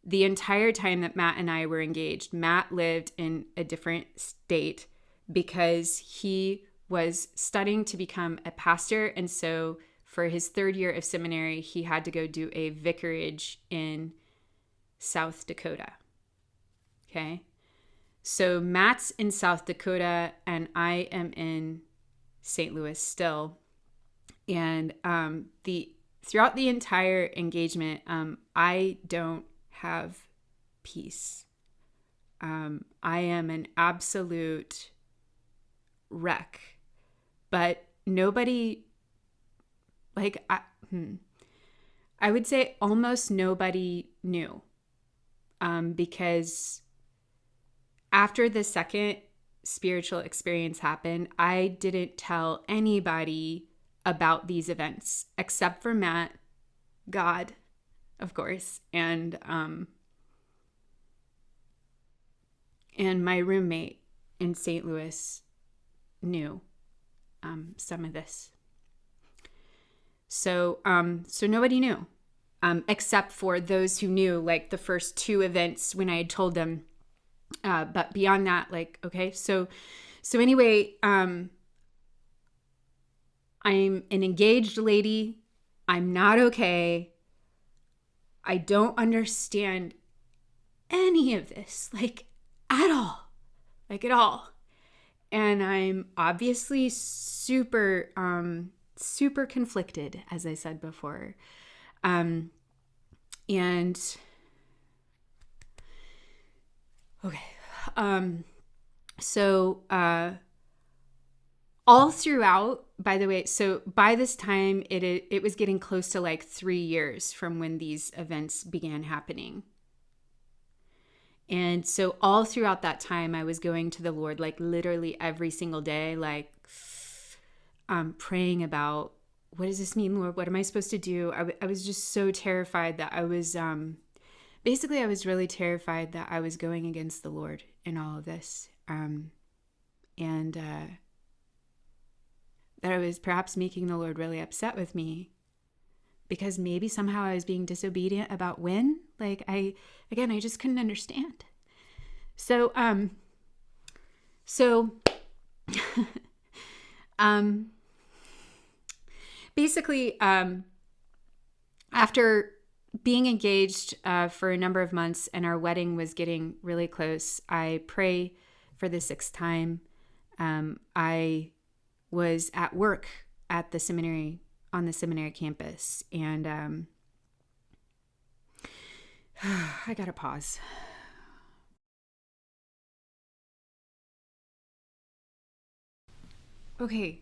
the entire time that Matt and I were engaged, Matt lived in a different state because he was studying to become a pastor. And so for his third year of seminary, he had to go do a vicarage in South Dakota. Okay. So Matt's in South Dakota and I am in St. Louis still. And throughout the entire engagement, I don't have peace. I am an absolute wreck. But nobody, I would say almost nobody knew. Because after the second spiritual experience happened, I didn't tell anybody about these events except for Matt, God, of course, and my roommate in St. Louis knew some of this. So nobody knew, except for those who knew, the first two events when I had told them. But beyond that, okay, so anyway, I'm an engaged lady. I'm not okay. I don't understand any of this, at all, at all. And I'm obviously super conflicted, as I said before. Okay. All throughout, by the way, so by this time, it was getting close to 3 years from when these events began happening. And so all throughout that time, I was going to the Lord, literally every single day, praying about, what does this mean, Lord? What am I supposed to do? I was just so terrified that I was, basically, I was really terrified that I was going against the Lord in all of this. And that I was perhaps making the Lord really upset with me because maybe somehow I was being disobedient about when. Like I just couldn't understand. So, so, basically, after being engaged for a number of months and our wedding was getting really close, I pray for the sixth time. I was at work at the seminary, on the seminary campus, and I gotta pause. Okay.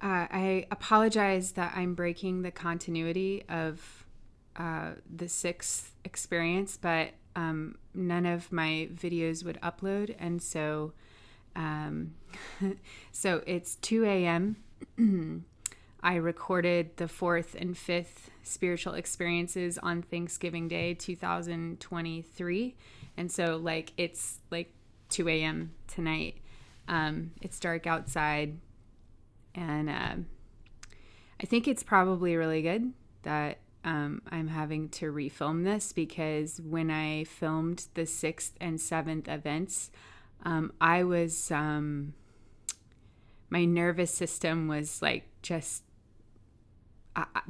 I apologize that I'm breaking the continuity of the sixth experience, but none of my videos would upload, and so so it's 2 a.m. I recorded the fourth and fifth spiritual experiences on Thanksgiving Day 2023, and so like it's like 2 a.m. tonight. It's dark outside, and I think it's probably really good that I'm having to refilm this, because when I filmed the sixth and seventh events, I was my nervous system was like just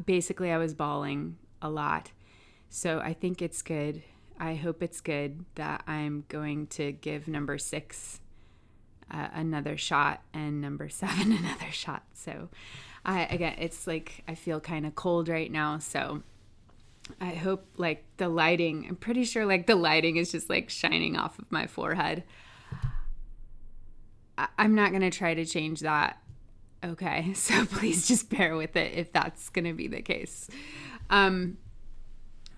basically I was bawling a lot. So I think it's good. I hope it's good that I'm going to give number 6 another shot and number 7 another shot. So again, it's like I feel kind of cold right now, so I hope like the lighting, I'm pretty sure like the lighting is just like shining off of my forehead. I'm not going to try to change that. Okay, so please just bear with it if that's going to be the case.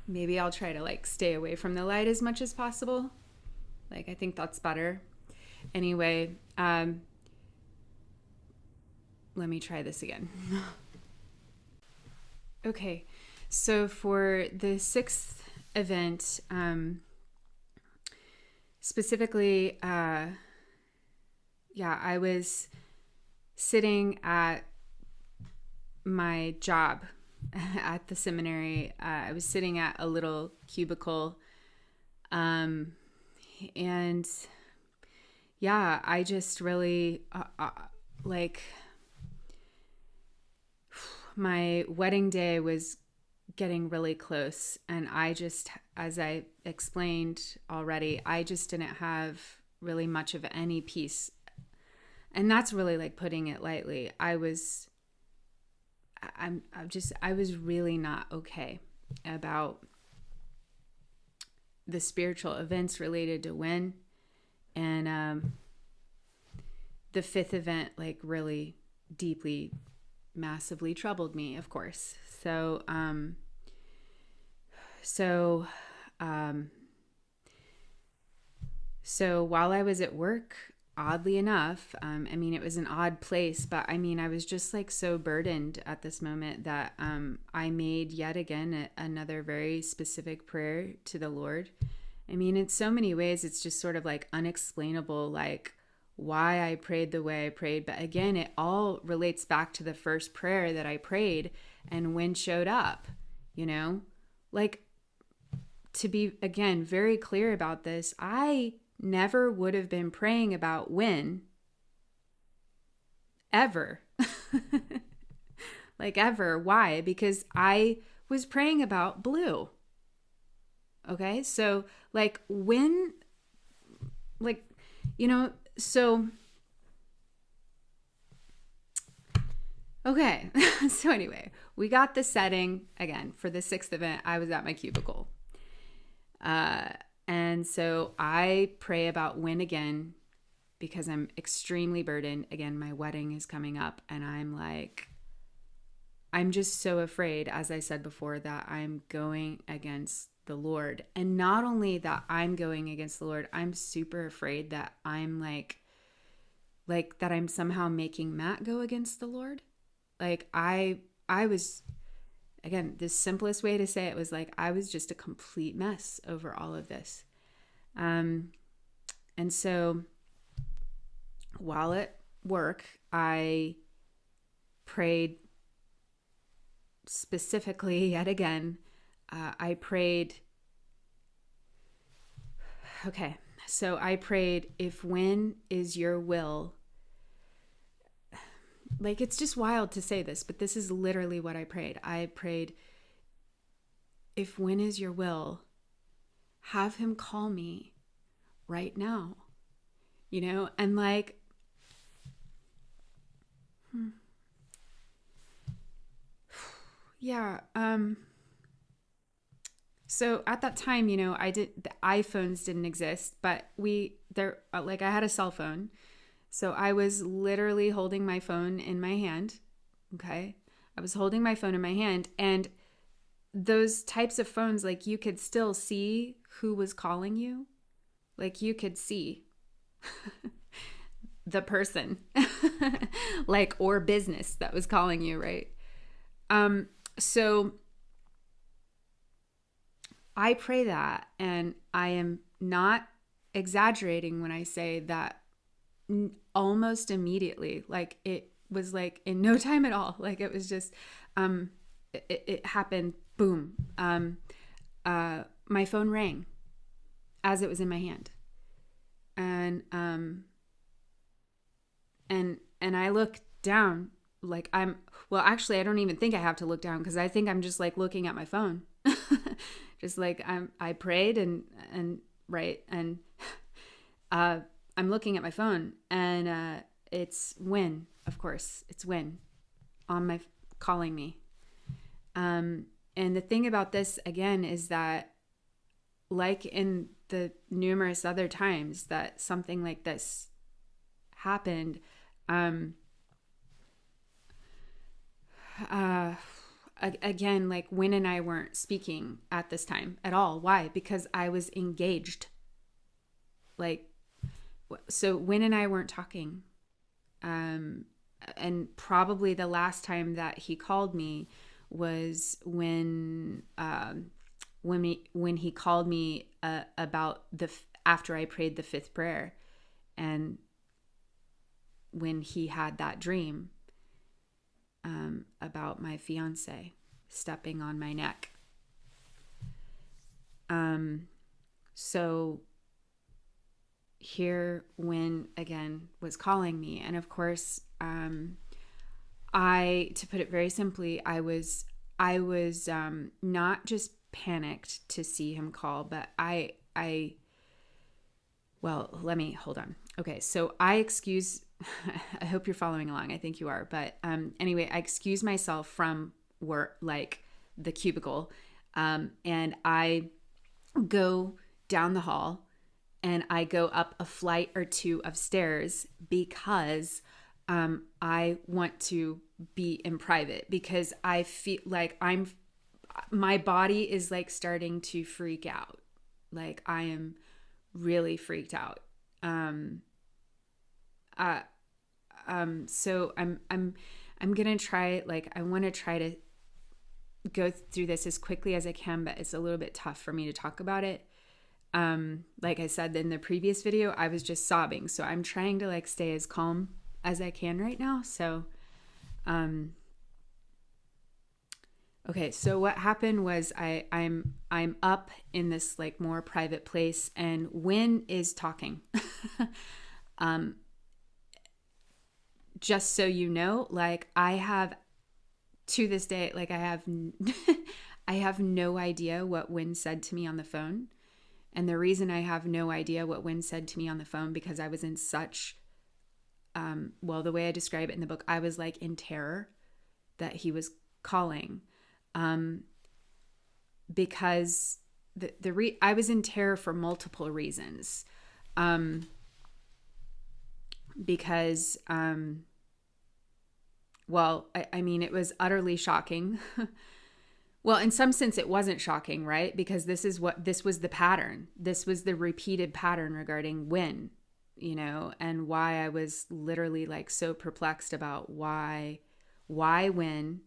Maybe I'll try to like stay away from the light as much as possible. Like I think that's better. Anyway, let me try this again. Okay, so for the 6th event, specifically, I was sitting at my job at the seminary. I was sitting at a little cubicle, and yeah, I just really like my wedding day was getting really close, and I just, as I explained already, I just didn't have really much of any peace. And that's really like putting it lightly. I was really not okay about the spiritual events related to when. And the 5th event like really deeply, massively troubled me, of course. So while I was at work, oddly enough, I mean, it was an odd place, but I mean, I was just like so burdened at this moment that I made yet again another very specific prayer to the Lord. I mean, in so many ways, it's just sort of like unexplainable, like why I prayed the way I prayed. But again, it all relates back to the first prayer that I prayed and when showed up, you know, like to be, again, very clear about this. I never would have been praying about when, ever. Like ever. Why? Because I was praying about blue. Okay, so like when, like, you know, so, okay. So anyway, we got the setting again for the 6th event. I was at my cubicle. And so I pray about when again, because I'm extremely burdened. Again, my wedding is coming up, and I'm like, I'm just so afraid, as I said before, that I'm going against the Lord. And not only that I'm going against the Lord, I'm super afraid that I'm like that I'm somehow making Matt go against the Lord. Like I was, again, the simplest way to say it was like I was just a complete mess over all of this. And so while at work, I prayed specifically yet again. I prayed, okay, so I prayed, if when is your will, like, it's just wild to say this, but this is literally what I prayed. I prayed, if when is your will, have him call me right now, and like, yeah. So at that time, the iPhones didn't exist, but like, I had a cell phone. So I was literally holding my phone in my hand. Okay. I was holding my phone in my hand, and those types of phones, like, you could still see who was calling you. Like, you could see the person, like, or business that was calling you, right? So I pray that, and I am not exaggerating when I say that almost immediately, like, it was like in no time at all. Like, it was just, it happened, boom. My phone rang as it was in my hand. And I look down, like, actually, I don't even think I have to look down, because I think I'm just like looking at my phone. Just like, I prayed and right. And, I'm looking at my phone, and, it's Win, of course, it's Win on my calling me. And the thing about this again is that, like in the numerous other times that something like this happened, again, like, Win and I weren't speaking at this time at all. Why? Because I was engaged. Like, so Win and I weren't talking. And probably the last time that he called me was when he called me about after I prayed the fifth prayer, and when he had that dream about my fiance stepping on my neck. So here, Win again was calling me, and of course, to put it very simply, I was not just panicked to see him call, but well, let me hold on. Okay, so I hope you're following along. I think you are, but anyway, I excuse myself from work, like the cubicle, and I go down the hall, and I go up a flight or two of stairs, because I want to be in private, because I feel like my body is like starting to freak out. Like, I am really freaked out. So I'm going to try, like, I want to try to go through this as quickly as I can, but it's a little bit tough for me to talk about it. Like I said in the previous video, I was just sobbing. So I'm trying to, like, stay as calm as I can right now. So, okay. So what happened was I'm up in this, like, more private place, and Win is talking. Just so you know, like, I have, to this day, like, I have no idea what Win said to me on the phone. And the reason I have no idea what Win said to me on the phone, because I was in such, the way I describe it in the book, I was like in terror that he was calling, because I was in terror for multiple reasons, because, I mean, it was utterly shocking. Well, in some sense, it wasn't shocking, right? Because this was the pattern. This was the repeated pattern regarding Win, and why I was literally, like, so perplexed about why Win,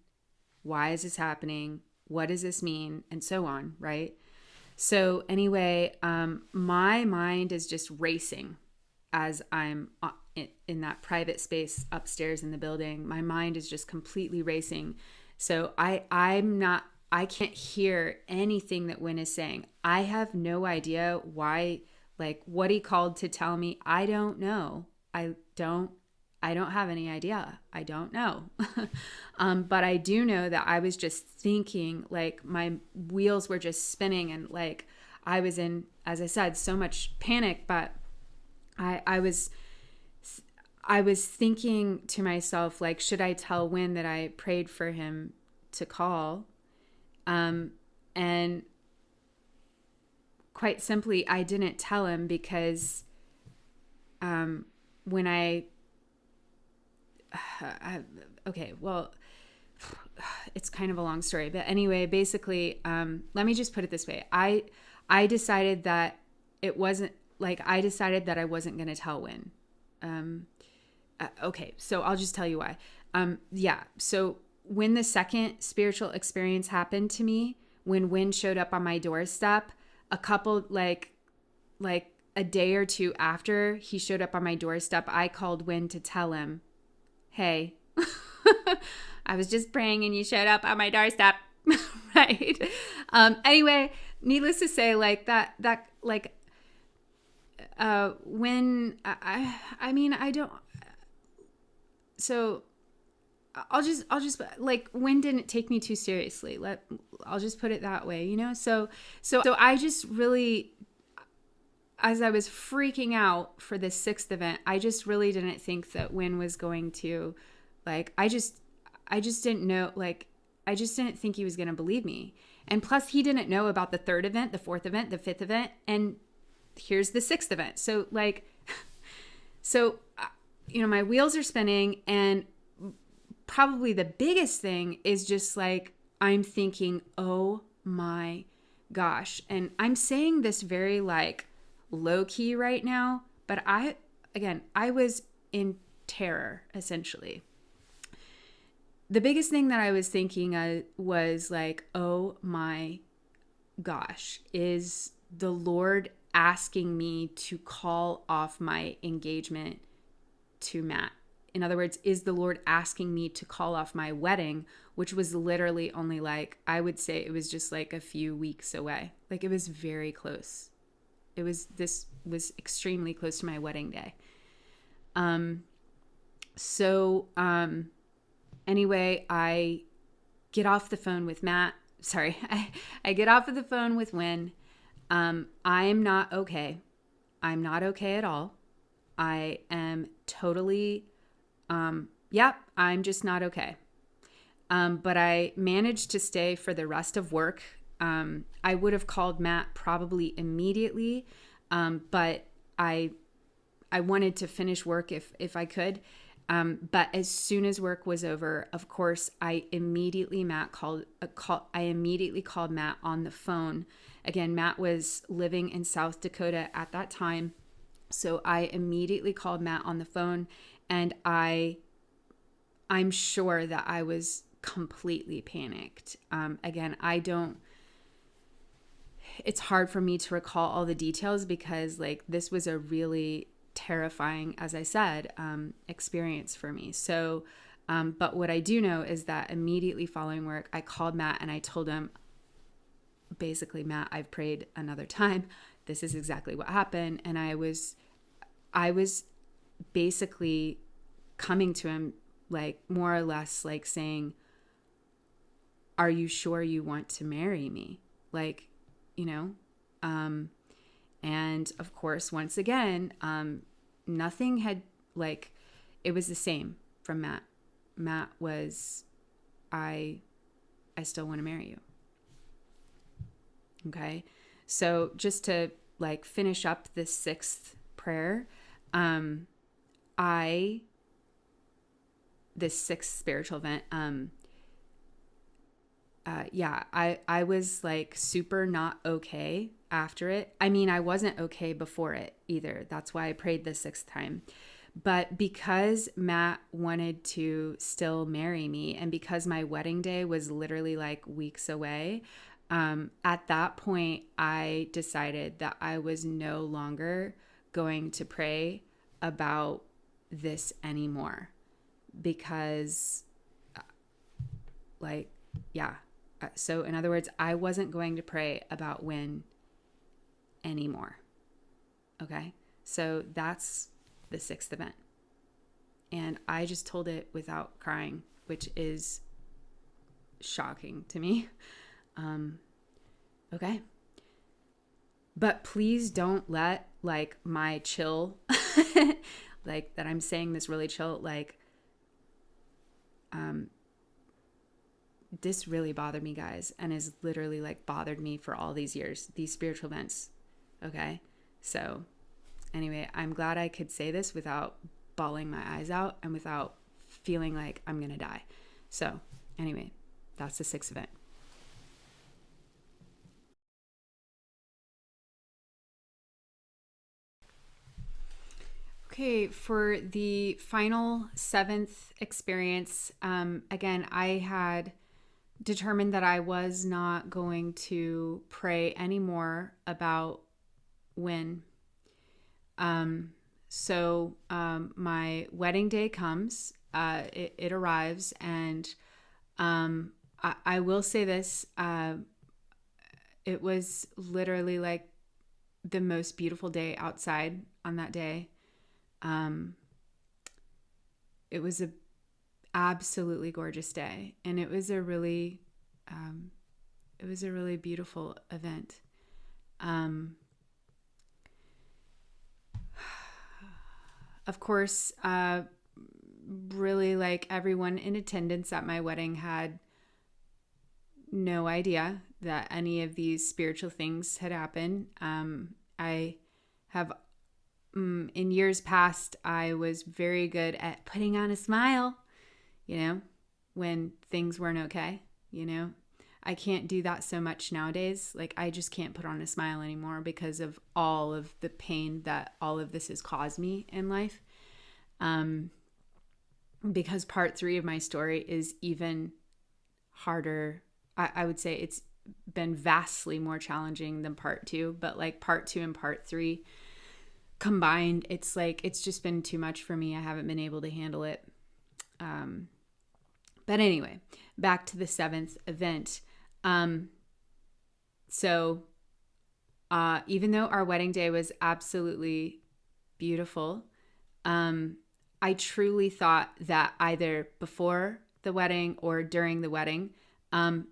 why is this happening? What does this mean? And so on, right? So anyway, my mind is just racing as I'm in that private space upstairs in the building, my mind is just completely racing. So I can't hear anything that Wynn is saying. I have no idea why, like what he called to tell me. I don't know. I don't have any idea. I don't know. But I do know that I was just thinking, like my wheels were just spinning, and like I was in, as I said, so much panic. But I was thinking to myself, like, should I tell Wynn that I prayed for him to call? And quite simply, I didn't tell him because when okay, well, it's kind of a long story, but anyway, basically, let me just put it this way. I decided that it wasn't like, I decided that I wasn't going to tell Wynn. Okay, so I'll just tell you why. Yeah, so when the second spiritual experience happened to me, when Wynn showed up on my doorstep, a couple, like a day or two after he showed up on my doorstep, I called Wynn to tell him, hey, I was just praying and you showed up on my doorstep. Right. Anyway, needless to say, like when I mean, I don't, so I'll just like, Wynn didn't take me too seriously. I'll just put it that way, you know? So I just really, as I was freaking out for this sixth event, I just really didn't think that Wynn was going to, like, I just didn't know, like, I just didn't think he was going to believe me. And plus he didn't know about the third event, the fourth event, the fifth event, and here's the sixth event. So like, you know, my wheels are spinning, and probably the biggest thing is just like, I'm thinking, oh my gosh. And I'm saying this very like low key right now, but I was in terror, essentially. The biggest thing that I was thinking was like, oh my gosh, is the Lord asking me to call off my engagement to Matt? In other words, is the Lord asking me to call off my wedding, which was literally only like, I would say it was just like a few weeks away. Like, it was very close. This was extremely close to my wedding day. Anyway, I get off the phone with Matt. Sorry. I get off of the phone with Wynn. I am not okay. I'm not okay at all. I am totally, I'm just not okay. But I managed to stay for the rest of work. I would have called Matt probably immediately, but I wanted to finish work if I could. But as soon as work was over, of course, I immediately called Matt on the phone. Again, Matt was living in South Dakota at that time. So I immediately called Matt on the phone, and I'm sure that I was completely panicked. Again, it's hard for me to recall all the details because like this was a really terrifying, as I said, experience for me. So, but what I do know is that immediately following work, I called Matt and I told him, basically, Matt, I've prayed another time. This is exactly what happened. And I was basically coming to him, like more or less like saying, are you sure you want to marry me? Like, you know, and of course, once again, nothing had, like, it was the same from Matt. Matt was, I still want to marry you. Okay. So just to like finish up this sixth prayer, this sixth spiritual event, I was like super not okay after it. I mean, I wasn't okay before it either. That's why I prayed the sixth time. But because Matt wanted to still marry me, and because my wedding day was literally like weeks away, at that point, I decided that I was no longer going to pray about this anymore because like, yeah. So in other words, I wasn't going to pray about when anymore. Okay. So that's the sixth event. And I just told it without crying, which is shocking to me. Okay. But please don't let like my chill, like that I'm saying this really chill, like, this really bothered me, guys, and has literally like bothered me for all these years, these spiritual events. Okay. So anyway, I'm glad I could say this without bawling my eyes out and without feeling like I'm going to die. So anyway, that's the sixth event. Okay, for the final seventh experience, again, I had determined that I was not going to pray anymore about when. My wedding day comes, it arrives, and I will say this, it was literally like the most beautiful day outside on that day. It was a absolutely gorgeous day, and it was a really beautiful event. Of course, really like everyone in attendance at my wedding had no idea that any of these spiritual things had happened. I have, in years past, I was very good at putting on a smile, when things weren't okay, I can't do that so much nowadays. Like, I just can't put on a smile anymore because of all of the pain that all of this has caused me in life. Because part 3 of my story is even harder. I would say it's been vastly more challenging than part 2, but like part 2 and part 3 combined, it's like, it's just been too much for me. I haven't been able to handle it. But anyway, back to the 7th event. Even though our wedding day was absolutely beautiful, I truly thought that either before the wedding or during the wedding, I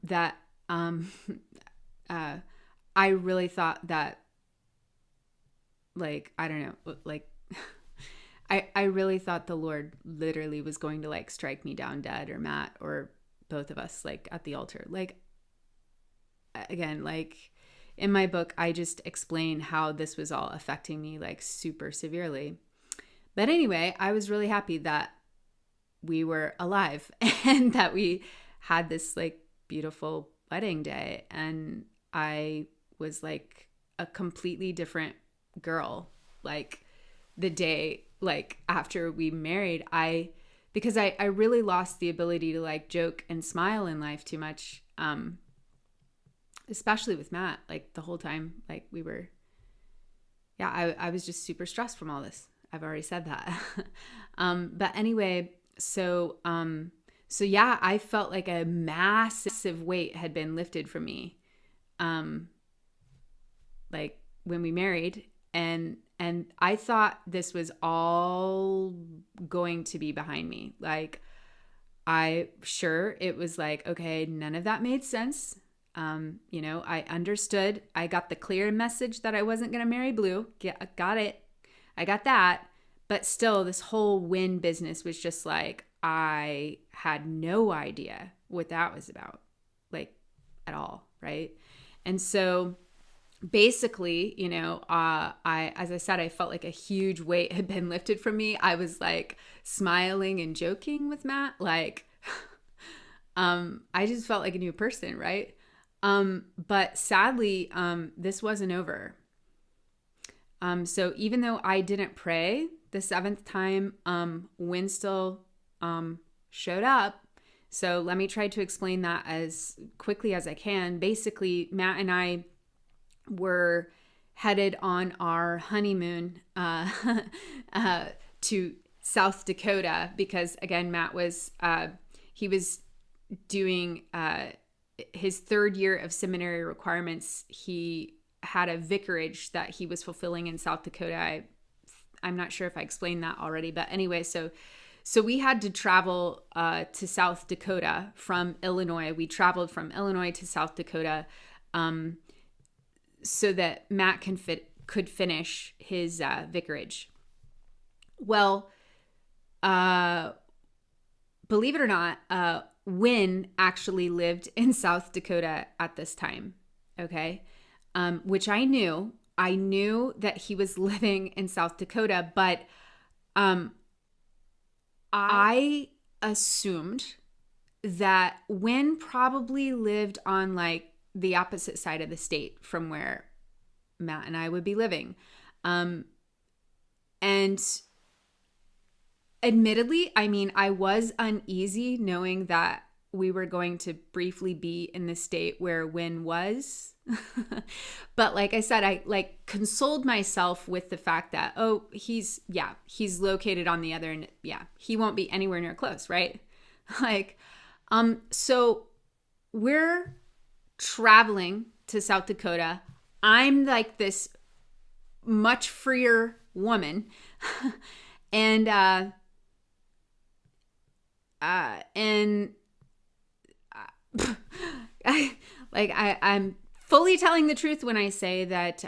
really thought that, like, I don't know, like, I really thought the Lord literally was going to like strike me down dead, or Matt, or both of us, like at the altar. Like, again, like in my book, I just explain how this was all affecting me like super severely. But anyway, I was really happy that we were alive and that we had this like beautiful wedding day. And I was like a completely different girl, like the day, like after we married, because I really lost the ability to like joke and smile in life too much. Especially with Matt, like the whole time, like we were, I was just super stressed from all this. I've already said that. But anyway, so yeah, I felt like a massive weight had been lifted from me. Like when we married, and I thought this was all going to be behind me. Like, it was like, okay, none of that made sense. I understood. I got the clear message that I wasn't going to marry Blue. Got it. I got that. But still, this whole win business was just like, I had no idea what that was about, like, at all. Right. And so basically, as I said, I felt like a huge weight had been lifted from me. I was like smiling and joking with Matt. Like, I just felt like a new person. Right. But sadly, this wasn't over. So even though I didn't pray the 7th time, wind still, showed up. So let me try to explain that as quickly as I can. Basically, Matt and I were headed on our honeymoon, to South Dakota because, again, Matt was, he was doing his third year of seminary requirements. He had a vicarage that he was fulfilling in South Dakota. I'm not sure if I explained that already, but anyway, so we had to travel to South Dakota from Illinois. We traveled from Illinois to South Dakota so that Matt could finish his vicarage. Well, believe it or not, Wynn actually lived in South Dakota at this time, okay? Which I knew. I knew that he was living in South Dakota, but I assumed that Wynn probably lived on like the opposite side of the state from where Matt and I would be living. And admittedly, I mean, I was uneasy knowing that we were going to briefly be in the state where Wynn was. But like I said, I like consoled myself with the fact that, oh, he's located on the other end. Yeah, he won't be anywhere near close, right? Like, so we're traveling to South Dakota. I'm like this much freer woman. And I'm fully telling the truth when I say that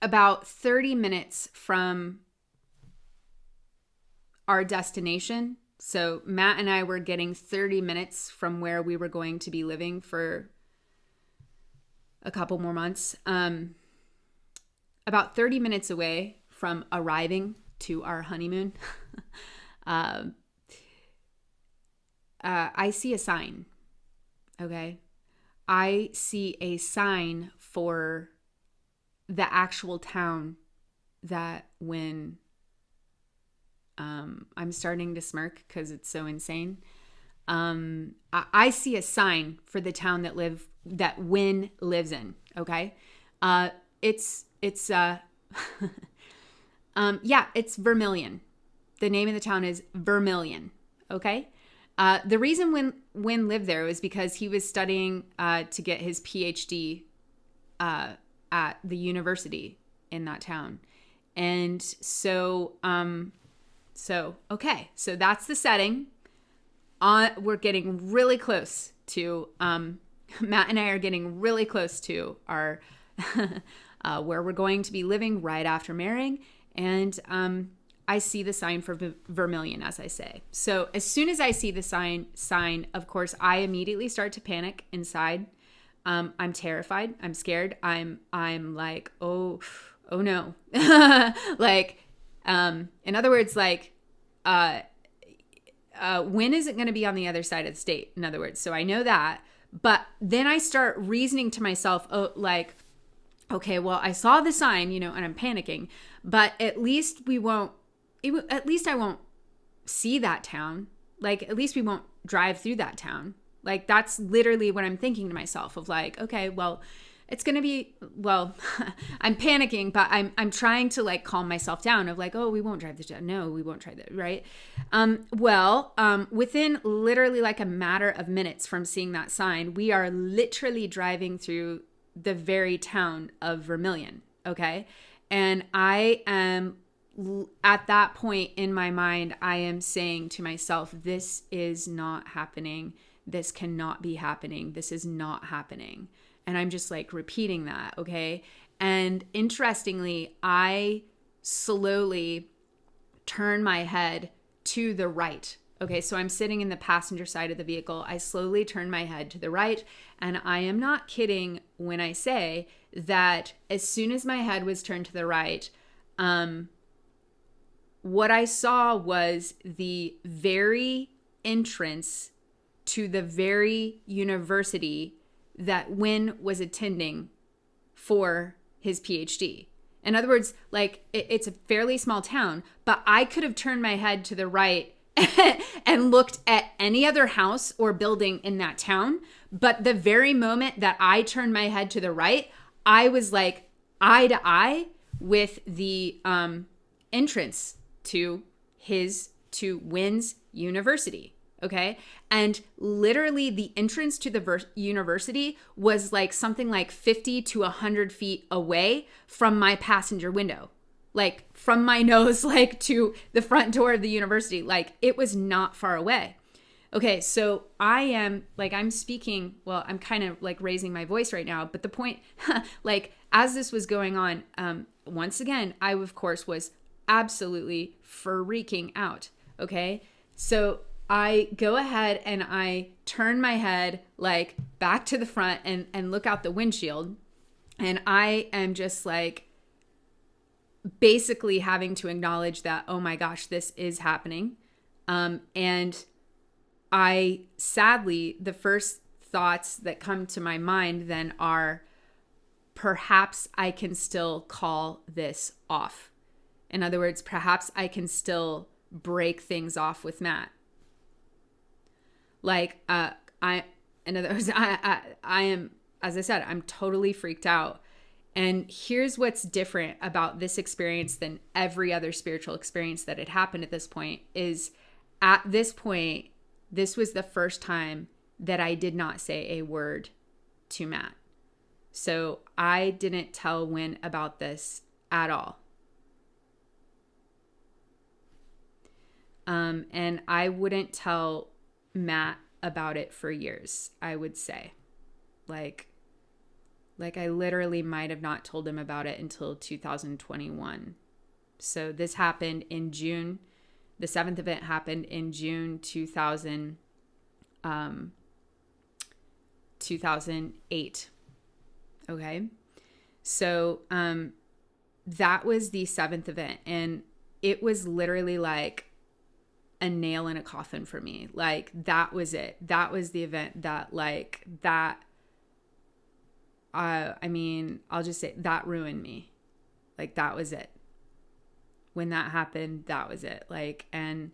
about 30 minutes from our destination, so Matt and I were getting 30 minutes from where we were going to be living for a couple more months, about 30 minutes away from arriving to our honeymoon, I see a sign, okay? I see a sign for the actual town that when I'm starting to smirk because it's so insane. I see a sign for the town that Wynn lives in, okay? It's Vermilion. The name of the town is Vermilion, okay? The reason Wynn lived there was because he was studying to get his PhD at the university in that town. And so that's the setting. We're getting really close to, Matt and I are getting really close to our, where we're going to be living right after marrying. And I see the sign for Vermilion, as I say. So as soon as I see the sign, of course, I immediately start to panic inside. I'm terrified. I'm scared. I'm like, oh no. Like, in other words, like, Wynn isn't going to be on the other side of the state, in other words. So I know that. But then I start reasoning to myself, oh, like, okay, well, I saw the sign, and I'm panicking, but at least I won't see that town. Like, at least we won't drive through that town. Like, that's literally what I'm thinking to myself of like, okay, well, it's going to be, well, I'm panicking, but I'm trying to like calm myself down of like, oh, we won't drive this down. No, we won't try that. Right. Within literally like a matter of minutes from seeing that sign, we are literally driving through the very town of Vermilion. Okay. And I am at that point in my mind, I am saying to myself, this is not happening. This cannot be happening. This is not happening. And I'm just like repeating that, okay? And interestingly, I slowly turn my head to the right. Okay, so I'm sitting in the passenger side of the vehicle. I slowly turn my head to the right. And I am not kidding when I say that as soon as my head was turned to the right, what I saw was the very entrance to the very university that Wynn was attending for his PhD. In other words, like it's a fairly small town, but I could have turned my head to the right and looked at any other house or building in that town. But the very moment that I turned my head to the right, I was like eye to eye with the entrance to Wynn's university. Okay. And literally the entrance to the university was like something like 50 to 100 feet away from my passenger window, like from my nose, like to the front door of the university. Like it was not far away. Okay. So I'm speaking, well, I'm kind of like raising my voice right now, but the point, like as this was going on, once again, I of course was absolutely freaking out. Okay. So I go ahead and I turn my head like back to the front and look out the windshield. And I am just like basically having to acknowledge that, oh my gosh, this is happening. And I sadly, the first thoughts that come to my mind then are, perhaps I can still call this off. In other words, perhaps I can still break things off with Matt. Like, in other words, I am, as I said, I'm totally freaked out. And here's what's different about this experience than every other spiritual experience that had happened at this point is at this point, this was the first time that I did not say a word to Matt. So I didn't tell Wynn about this at all. And I wouldn't tell Matt about it for years, I would say. Like I literally might have not told him about it until 2021. So this happened in June. The 7th event happened in June 2008. Okay. So that was the 7th event. And it was literally like a nail in a coffin for me. Like that was it. That was the event that I'll just say that ruined me. Like that was it. When that happened, that was it. Like, and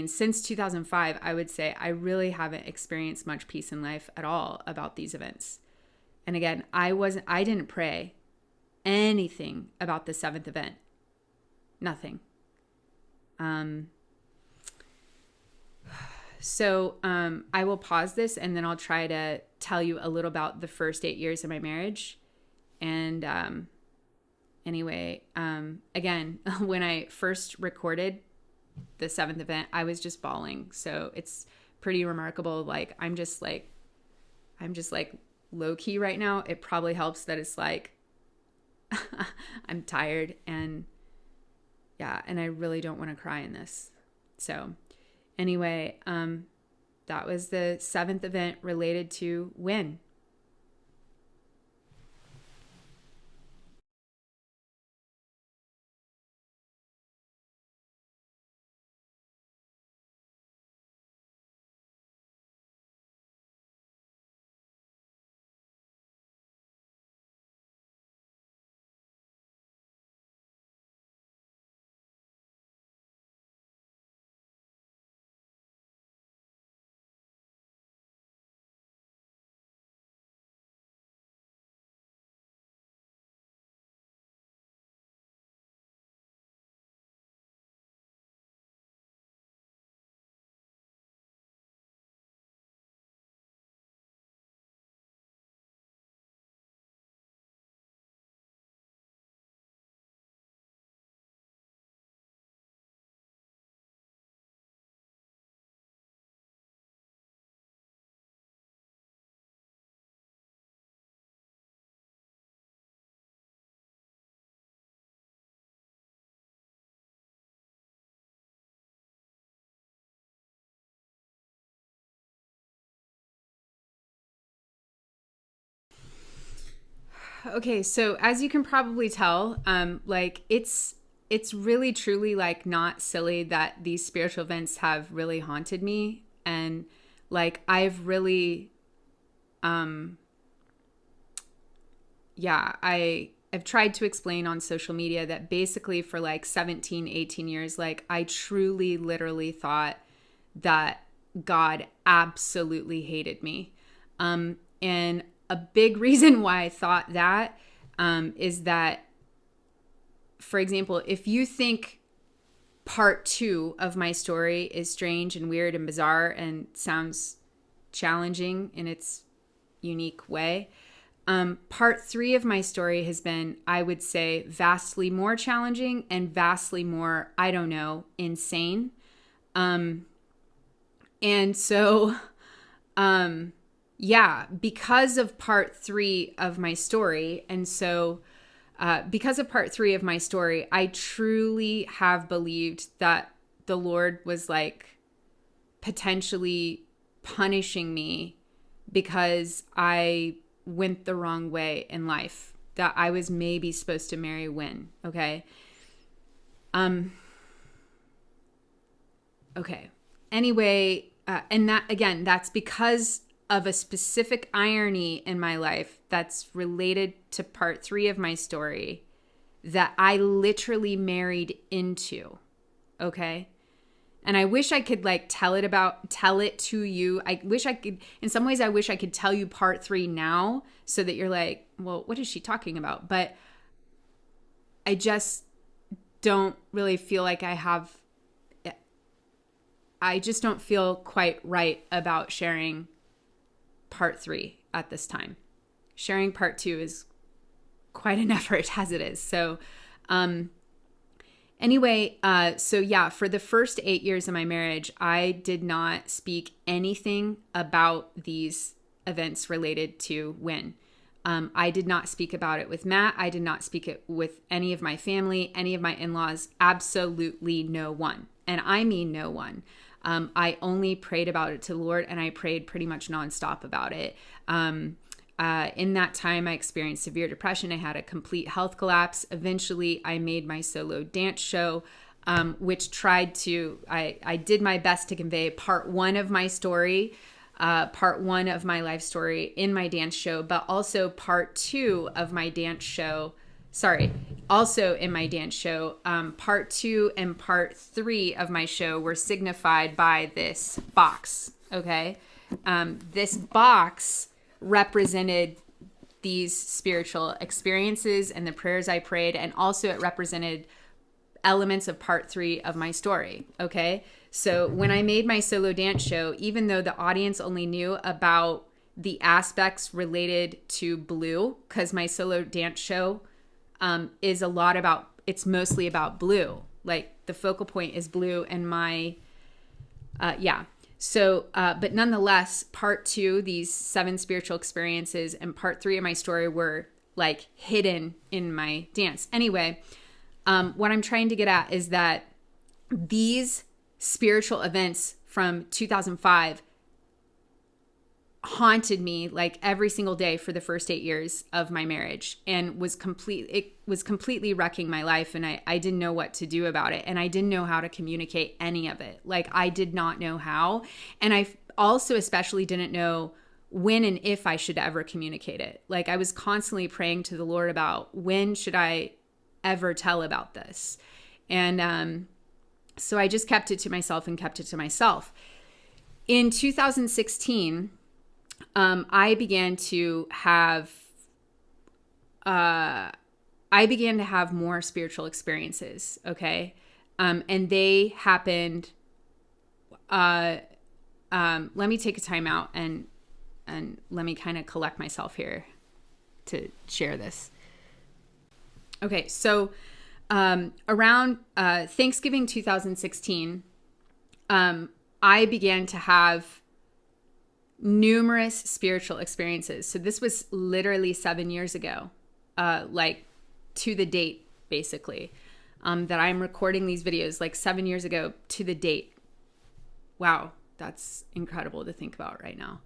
since 2005, I would say I really haven't experienced much peace in life at all about these events. And again, I didn't pray anything about the 7th event. Nothing. So I will pause this and then I'll try to tell you a little about the first 8 years of my marriage. And again, when I first recorded the 7th event, I was just bawling. So it's pretty remarkable. Like I'm just like low key right now. It probably helps that it's like I'm tired and I really don't want to cry in this. So anyway, that was the 7th event related to Wynn. Okay, so as you can probably tell, like it's really truly like not silly that these spiritual events have really haunted me, and like I've really I've tried to explain on social media that basically for like 17, 18 years, like I truly literally thought that God absolutely hated me. And a big reason why I thought that is that, for example, if you think part 2 of my story is strange and weird and bizarre and sounds challenging in its unique way, part 3 of my story has been, I would say, vastly more challenging and vastly more, I don't know, insane. And so, because of part 3 of my story, and so because of part 3 of my story, I truly have believed that the Lord was like potentially punishing me because I went the wrong way in life, that I was maybe supposed to marry Win. Okay. Okay. Anyway, and that, again, that's because of a specific irony in my life that's related to part 3 of my story that I literally married into. Okay. And I wish I could like tell it to you. I wish I could, in some ways, I wish I could tell you part 3 now so that you're like, well, what is she talking about? But I just don't really feel like I just don't feel quite right about sharing part 3 at this time. Sharing part 2 is quite an effort as it is. So, anyway, for the first 8 years of my marriage, I did not speak anything about these events related to Win. I did not speak about it with Matt. I did not speak it with any of my family, any of my in-laws, absolutely no one. And I mean no one. I only prayed about it to the Lord, and I prayed pretty much nonstop about it. In that time, I experienced severe depression. I had a complete health collapse. Eventually, I made my solo dance show, which I did my best to convey part 1 of my story, part 1 of my life story in my dance show, but also part 2 of my dance show. Also in my dance show, part 2 and part 3 of my show were signified by this box, okay? This box represented these spiritual experiences and the prayers I prayed, and also it represented elements of part 3 of my story, okay? So when I made my solo dance show, even though the audience only knew about the aspects related to Blue, because my solo dance show it's mostly about Blue. Like the focal point is Blue and my, So, but nonetheless, part 2, these 7 spiritual experiences, and part 3 of my story were like hidden in my dance. Anyway, what I'm trying to get at is that these spiritual events from 2005 haunted me like every single day for the first 8 years of my marriage, and was completely wrecking my life. And I didn't know what to do about it. And I didn't know how to communicate any of it. Like I did not know how. And I also especially didn't know when and if I should ever communicate it. Like I was constantly praying to the Lord about when should I ever tell about this. And so I just kept it to myself and kept it to myself. In 2016, I began to have more spiritual experiences. Okay. And they happened, let me take a time out and let me kind of collect myself here to share this. Okay. So, around, Thanksgiving, 2016, I began to have numerous spiritual experiences. So this was literally 7 years ago, like to the date, basically, that I'm recording these videos, like 7 years ago to the date. Wow, that's incredible to think about right now.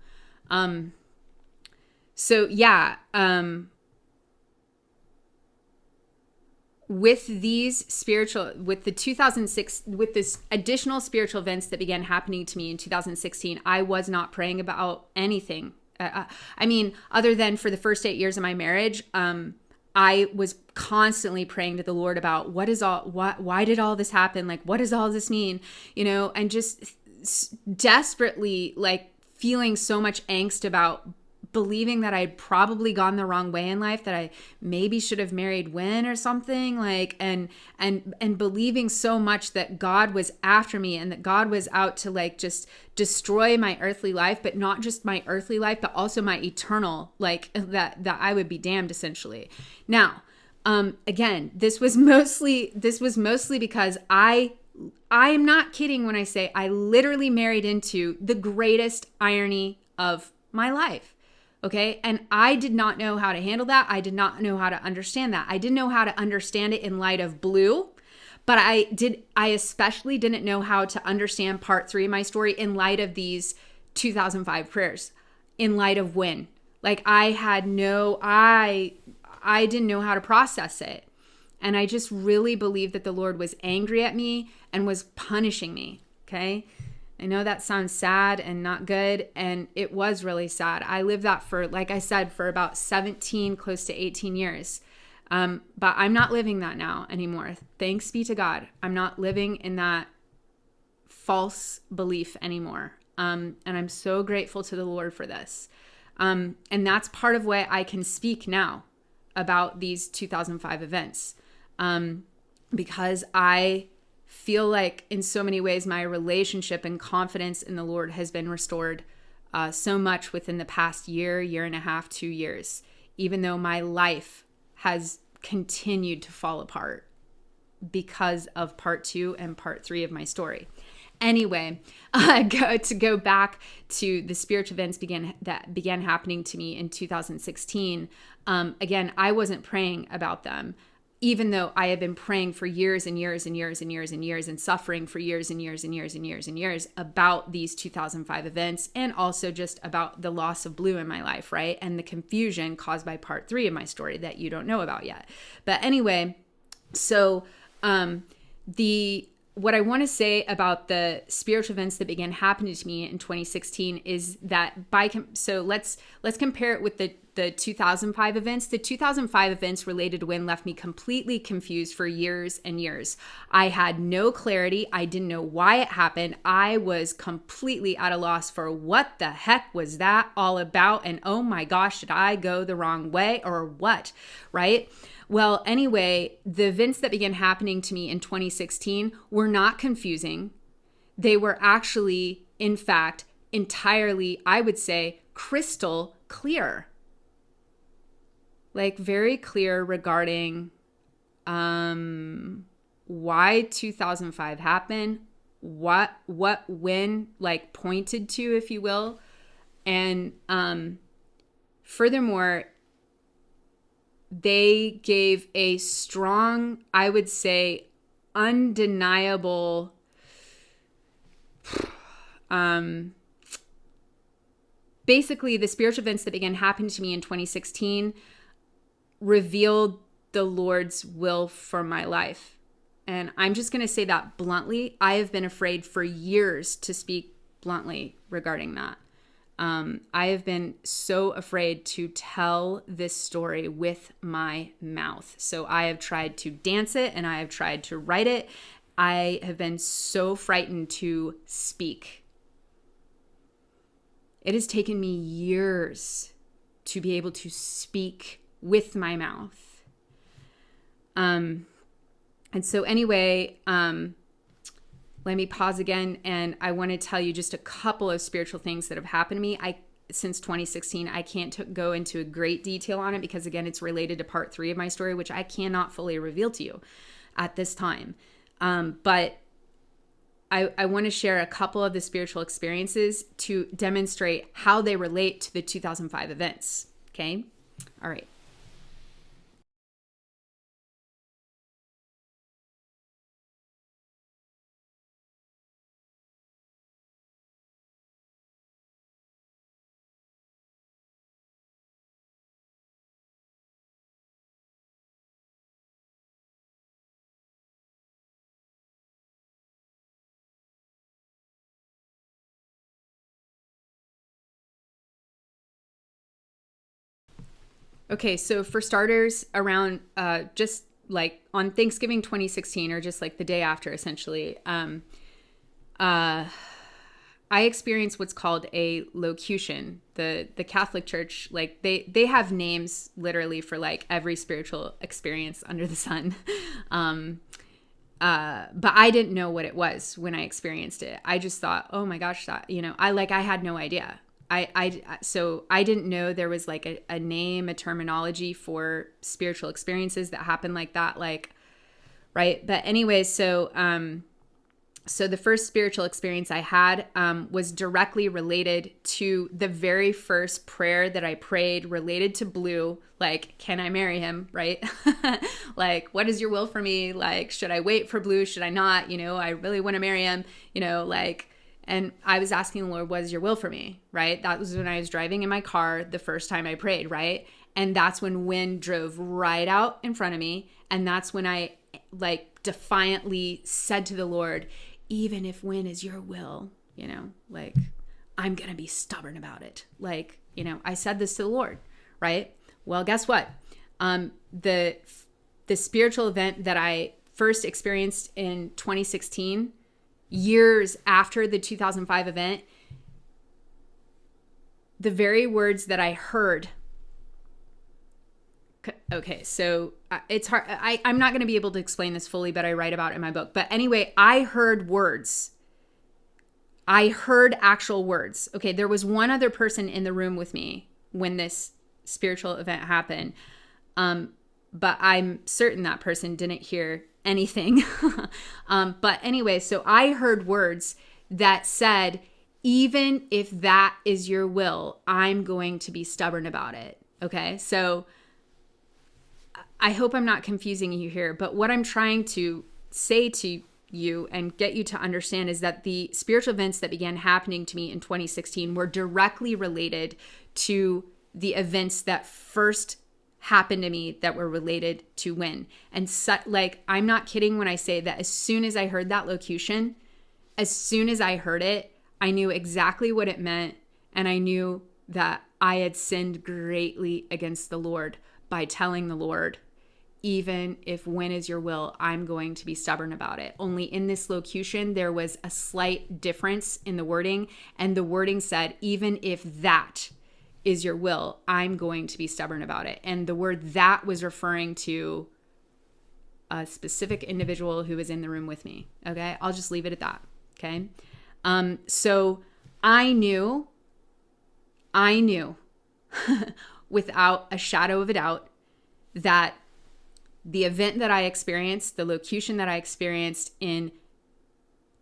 With this additional spiritual events that began happening to me in 2016, I was not praying about anything. Other than for the first 8 years of my marriage, I was constantly praying to the Lord about why did all this happen? Like, what does all this mean? And just desperately like feeling so much angst about believing that I'd probably gone the wrong way in life, that I maybe should have married when or something, like, and believing so much that God was after me and that God was out to like just destroy my earthly life, but not just my earthly life, but also my eternal, like that I would be damned essentially. Now, again, this was mostly because I am not kidding when I say I literally married into the greatest irony of my life. Okay. And I did not know how to handle that. I did not know how to understand that. I didn't know how to understand it in light of Blue, but I especially didn't know how to understand part 3 of my story in light of these 2005 prayers, in light of when. Like I didn't know how to process it. And I just really believed that the Lord was angry at me and was punishing me. Okay. I know that sounds sad and not good, and it was really sad. I lived that for, like I said, for about 17, close to 18 years. But I'm not living that now anymore. Thanks be to God. I'm not living in that false belief anymore. And I'm so grateful to the Lord for this. And that's part of why I can speak now about these 2005 events. Because I feel like in so many ways my relationship and confidence in the Lord has been restored so much within the past year and a half, 2 years, even though my life has continued to fall apart because of part 2 and part 3 of my story. Anyway, to go back to the spiritual events that began happening to me in 2016. Again, I wasn't praying about them, even though I had been praying for years and years and years and years and years and suffering for years and years and years and years and years about these 2005 events, and also just about the loss of Blue in my life, right? And the confusion caused by part 3 of my story that you don't know about yet. But anyway, so what I want to say about the spiritual events that began happening to me in 2016 is that so let's compare it with the 2005 events. The 2005 events related to when left me completely confused for years and years. I had no clarity. I didn't know why it happened. I was completely at a loss for what the heck was that all about? And oh my gosh, did I go the wrong way or what? Right? Well, anyway, the events that began happening to me in 2016 were not confusing. They were actually, in fact, entirely, I would say, crystal clear. Like very clear regarding why 2005 happened, what when like pointed to, if you will. And furthermore, they gave a strong, I would say, undeniable basically the spiritual events that began happening to me in 2016 revealed the Lord's will for my life. And I'm just going to say that bluntly. I have been afraid for years to speak bluntly regarding that. I have been so afraid to tell this story with my mouth. So I have tried to dance it and I have tried to write it. I have been so frightened to speak. It has taken me years to be able to speak with my mouth. And so anyway, let me pause again, and I want to tell you just a couple of spiritual things that have happened to me since 2016. I can't go into a great detail on it because, again, it's related to part 3 of my story, which I cannot fully reveal to you at this time. But I want to share a couple of the spiritual experiences to demonstrate how they relate to the 2005 events. Okay? All right. Okay, so for starters, around just like on Thanksgiving 2016, or just like the day after, essentially, I experienced what's called a locution. The Catholic Church, like they have names literally for like every spiritual experience under the sun. But I didn't know what it was when I experienced it. I just thought, oh my gosh, that, I had no idea. So I didn't know there was like a name, a terminology for spiritual experiences that happen like that, like, right. But anyway, so the first spiritual experience I had was directly related to the very first prayer that I prayed related to Blue. Like, can I marry him? Right? Like, what is your will for me? Like, should I wait for Blue? Should I not? I really want to marry him, and I was asking the Lord, what is your will for me? Right? That was when I was driving in my car the first time I prayed, right? And that's when wind drove right out in front of me. And that's when I like defiantly said to the Lord, even if when is your will, like I'm going to be stubborn about it. Like, I said this to the Lord, right? Well, guess what? The spiritual event that I first experienced in 2016, years after the 2005 event, the very words that I heard. Okay, so it's hard. I'm not going to be able to explain this fully, but I write about it in my book. But anyway, I heard words. I heard actual words. Okay, there was one other person in the room with me when this spiritual event happened. But I'm certain that person didn't hear anything. But anyway, so I heard words that said, even if that is your will, I'm going to be stubborn about it. Okay, so I hope I'm not confusing you here, but what I'm trying to say to you and get you to understand is that the spiritual events that began happening to me in 2016 were directly related to the events that first happened to me that were related to when. And like, I'm not kidding when I say that as soon as I heard that locution, as soon as I heard it, I knew exactly what it meant. And I knew that I had sinned greatly against the Lord by telling the Lord, even if when is your will, I'm going to be stubborn about it. Only in this locution, there was a slight difference in the wording. And the wording said, even if that is your will, I'm going to be stubborn about it. And the word that was referring to a specific individual who was in the room with me. Okay, I'll just leave it at that. Okay. So I knew without a shadow of a doubt that the event that I experienced, the locution that I experienced in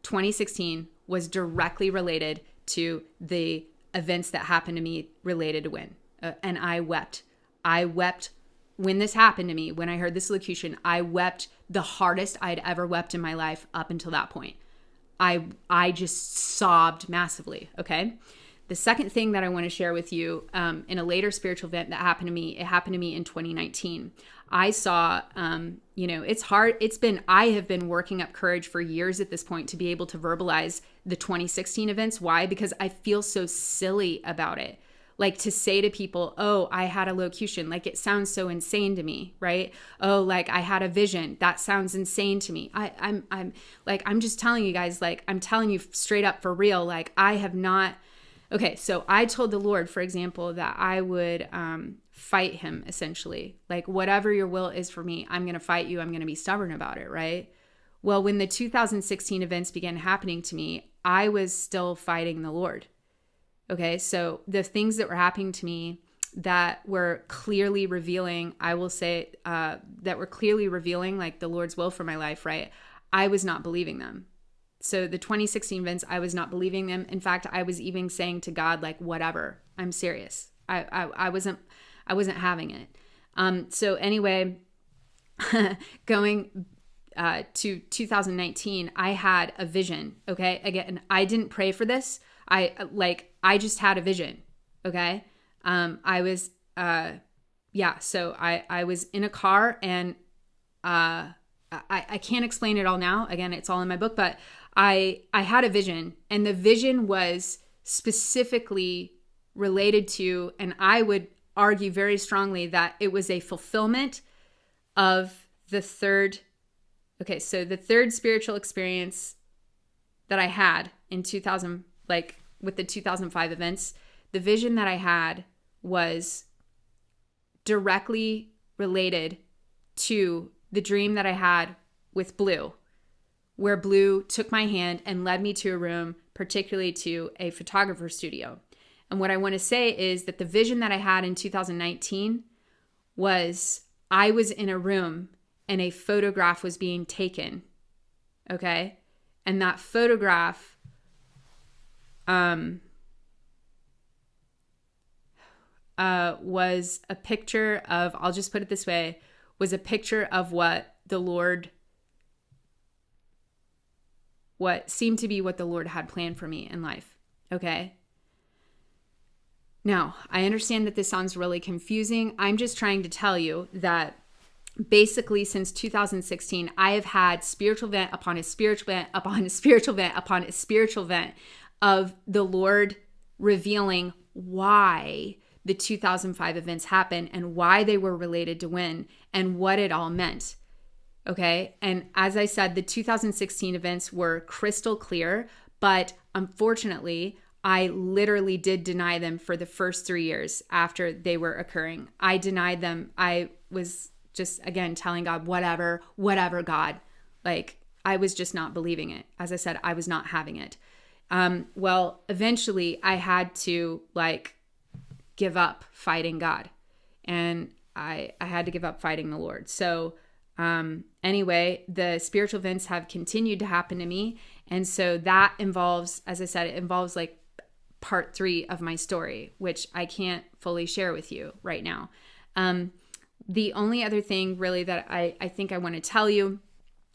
2016 was directly related to the events that happened to me related to when. And I wept. I wept when this happened to me. When I heard this locution, I wept the hardest I'd ever wept in my life up until that point. I just sobbed massively, okay? The second thing that I want to share with you in a later spiritual event that happened to me, it happened to me in 2019. I saw, it's hard. I have been working up courage for years at this point to be able to verbalize the 2016 events. Why? Because I feel so silly about it. Like to say to people, oh, I had a locution. Like it sounds so insane to me, right? Oh, like I had a vision. That sounds insane to me. I'm just telling you guys, like I'm telling you straight up for real. Like I have not. Okay, so I told the Lord, for example, that I would fight him essentially. Like whatever your will is for me, I'm going to fight you. I'm going to be stubborn about it, right? Well, when the 2016 events began happening to me, I was still fighting the Lord. Okay, so the things that were happening to me that were clearly revealing, I will say, that were clearly revealing like the Lord's will for my life, right? I was not believing them. So the 2016 events, I was not believing them. In fact, I was even saying to God, like, whatever, I'm serious. I wasn't having it. So anyway, going to 2019, I had a vision. Okay. Again, I didn't pray for this. I just had a vision. Okay. So I was in a car and, I can't explain it all now. Again, it's all in my book, but I had a vision, and the vision was specifically related to, and I would argue very strongly that it was a fulfillment of the third spiritual experience that I had in like with the 2005 events, the vision that I had was directly related to the dream that I had with Blue, where Blue took my hand and led me to a room, particularly to a photographer studio. And what I want to say is that the vision that I had in 2019 was I was in a room and a photograph was being taken. Okay? And that photograph was a picture of, I'll just put it this way, was a picture of what seemed to be what the Lord had planned for me in life. Okay? Now, I understand that this sounds really confusing. I'm just trying to tell you that basically since 2016, I have had spiritual event upon a spiritual event upon a spiritual event upon a spiritual event of the Lord revealing why the 2005 events happened and why they were related to when and what it all meant. Okay. And as I said, the 2016 events were crystal clear, but unfortunately, I literally did deny them for the first 3 years after they were occurring. I denied them. I was just, again, telling God, whatever, God. Like, I was just not believing it. As I said, I was not having it. Well, eventually I had to give up fighting God, and I had to give up fighting the Lord. So anyway, the spiritual events have continued to happen to me. And so that involves, as I said, it involves part 3 of my story, which I can't fully share with you right now. The only other thing really that I think I want to tell you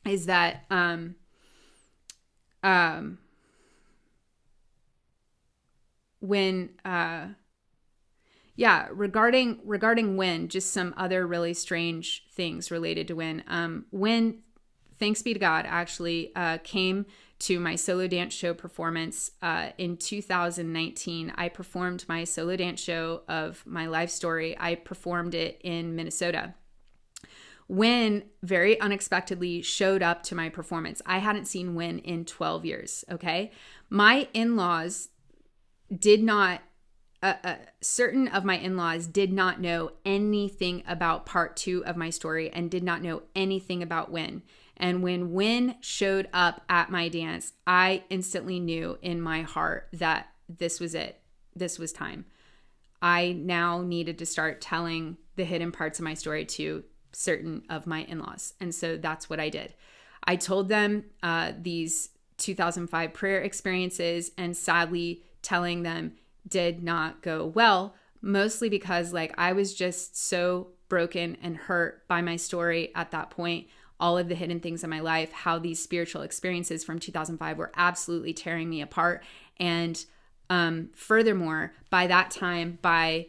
is that regarding when, just some other really strange things related to when, thanks be to God, actually came to my solo dance show performance in 2019. I performed my solo dance show of my life story. I performed it in Minnesota. Wynn very unexpectedly showed up to my performance. I hadn't seen Wynn in 12 years, okay? My in-laws did not, certain of my in-laws did not know anything about part 2 of my story and did not know anything about Wynn. And when Wynn showed up at my dance, I instantly knew in my heart that this was it. This was time. I now needed to start telling the hidden parts of my story to certain of my in-laws. And so that's what I did. I told them these 2005 prayer experiences, and sadly telling them did not go well, mostly because I was just so broken and hurt by my story at that point. All of the hidden things in my life, how these spiritual experiences from 2005 were absolutely tearing me apart. And furthermore, by that time, I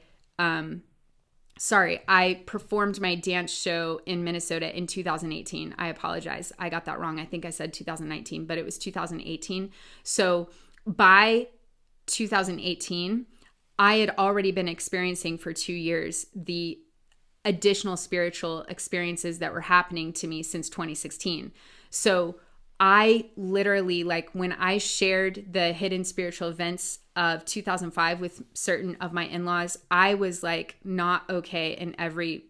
performed my dance show in Minnesota in 2018. I apologize. I got that wrong. I think I said 2019, but it was 2018. So by 2018, I had already been experiencing for 2 years the additional spiritual experiences that were happening to me since 2016. So I literally, when I shared the hidden spiritual events of 2005 with certain of my in-laws, I was not okay in every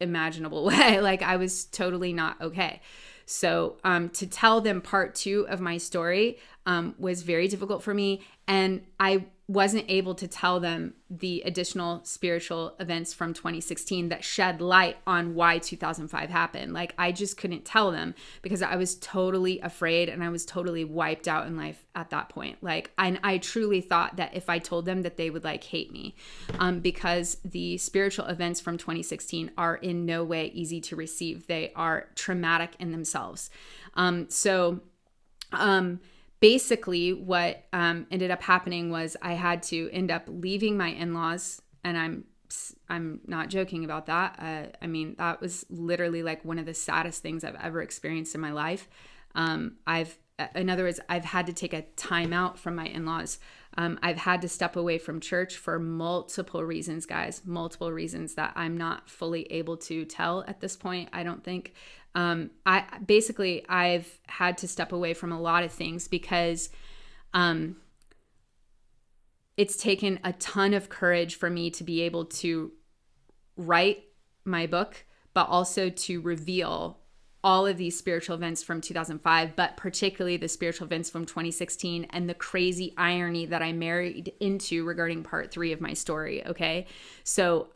imaginable way. I was totally not okay. So to tell them part 2 of my story was very difficult for me. And I wasn't able to tell them the additional spiritual events from 2016 that shed light on why 2005 happened. I just couldn't tell them because I was totally afraid and I was totally wiped out in life at that point. And I truly thought that if I told them that they would hate me because the spiritual events from 2016 are in no way easy to receive. They are traumatic in themselves. Basically, what ended up happening was I had to end up leaving my in-laws, and I'm not joking about that. That was literally one of the saddest things I've ever experienced in my life. In other words, I've had to take a time out from my in-laws. I've had to step away from church for multiple reasons, guys, multiple reasons that I'm not fully able to tell at this point, I don't think. I've had to step away from a lot of things because it's taken a ton of courage for me to be able to write my book, but also to reveal all of these spiritual events from 2005, but particularly the spiritual events from 2016 and the crazy irony that I married into regarding part 3 of my story. Okay. So,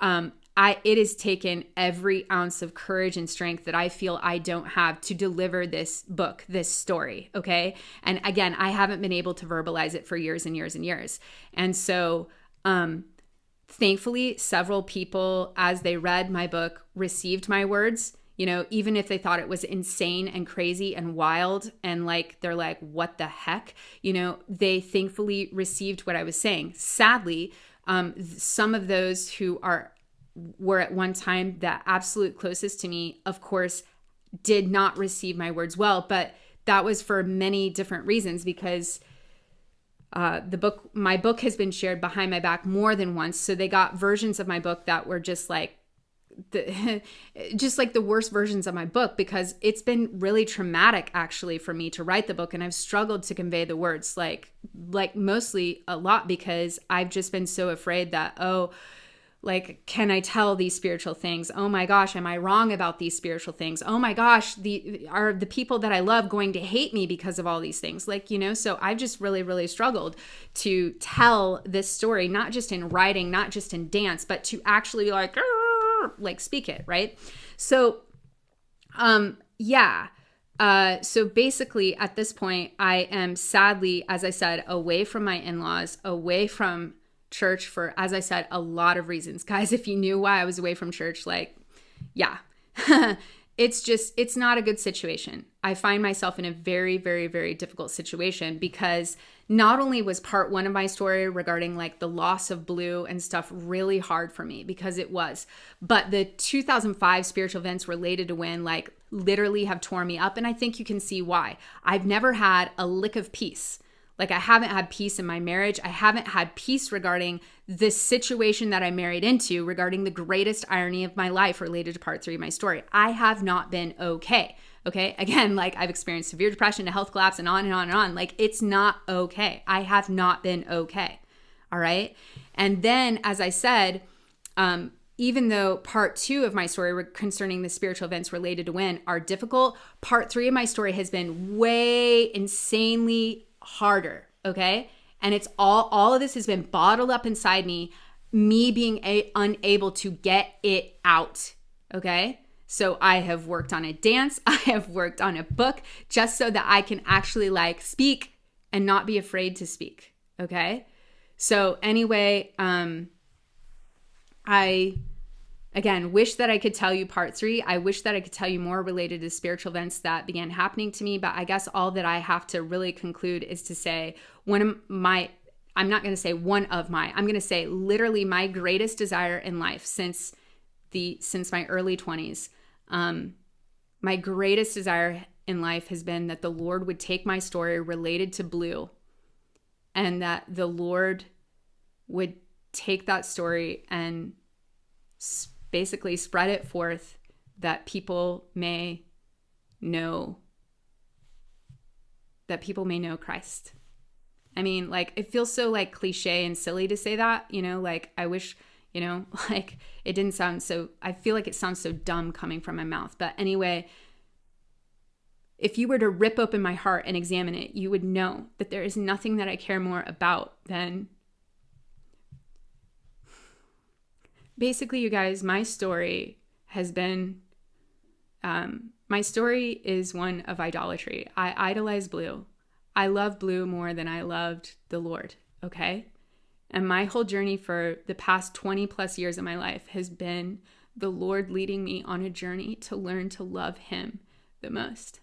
it has taken every ounce of courage and strength that I feel I don't have to deliver this book, this story. Okay. And again, I haven't been able to verbalize it for years and years and years. And so, thankfully, several people, as they read my book, received my words, even if they thought it was insane and crazy and wild and they're like, what the heck? They thankfully received what I was saying. Sadly, some of those who were at one time the absolute closest to me, of course, did not receive my words well, but that was for many different reasons because my book has been shared behind my back more than once. So they got versions of my book that were just like the worst versions of my book, because it's been really traumatic actually for me to write the book. And I've struggled to convey the words like mostly a lot because I've just been so afraid that, can I tell these spiritual things? Oh my gosh, am I wrong about these spiritual things? Oh my gosh, are the people that I love going to hate me because of all these things? So I've just really, really struggled to tell this story, not just in writing, not just in dance, but to actually speak it, right? So, so basically at this point, I am sadly, as I said, away from my in-laws, away from church for, as I said, a lot of reasons. Guys, if you knew why I was away from church, it's not a good situation. I find myself in a very, very, very difficult situation because not only was part 1 of my story regarding the loss of Blue and stuff really hard for me, because it was, but the 2005 spiritual events related to Win literally have torn me up. And I think you can see why. I've never had a lick of peace. I haven't had peace in my marriage. I haven't had peace regarding this situation that I married into, regarding the greatest irony of my life related to part 3 of my story. I have not been okay. Okay. Again, I've experienced severe depression, a health collapse, and on and on and on. It's not okay. I have not been okay. All right. And then, as I said, even though part 2 of my story concerning the spiritual events related to Win are difficult, part 3 of my story has been way insanely harder. Okay. And it's all of this has been bottled up inside me being unable to get it out. Okay. So I have worked on a dance. I have worked on a book just so that I can actually speak and not be afraid to speak. Okay. So anyway, I again wish that I could tell you part 3. I wish that I could tell you more related to spiritual events that began happening to me. But I guess all that I have to really conclude is to say I'm not going to say I'm going to say literally my greatest desire in life since my early 20s. My greatest desire in life has been that the Lord would take my story related to Blue, and that the Lord would take that story and basically spread it forth, that people may know Christ. I mean, it feels so cliche and silly to say that, I wish, it didn't sound so, I feel like it sounds so dumb coming from my mouth. But anyway, if you were to rip open my heart and examine it, you would know that there is nothing that I care more about than basically, you guys, my story has been, my story is one of idolatry. I idolize Blue. I love Blue more than I loved the Lord, okay? And my whole journey for the past 20 plus years of my life has been the Lord leading me on a journey to learn to love Him the most.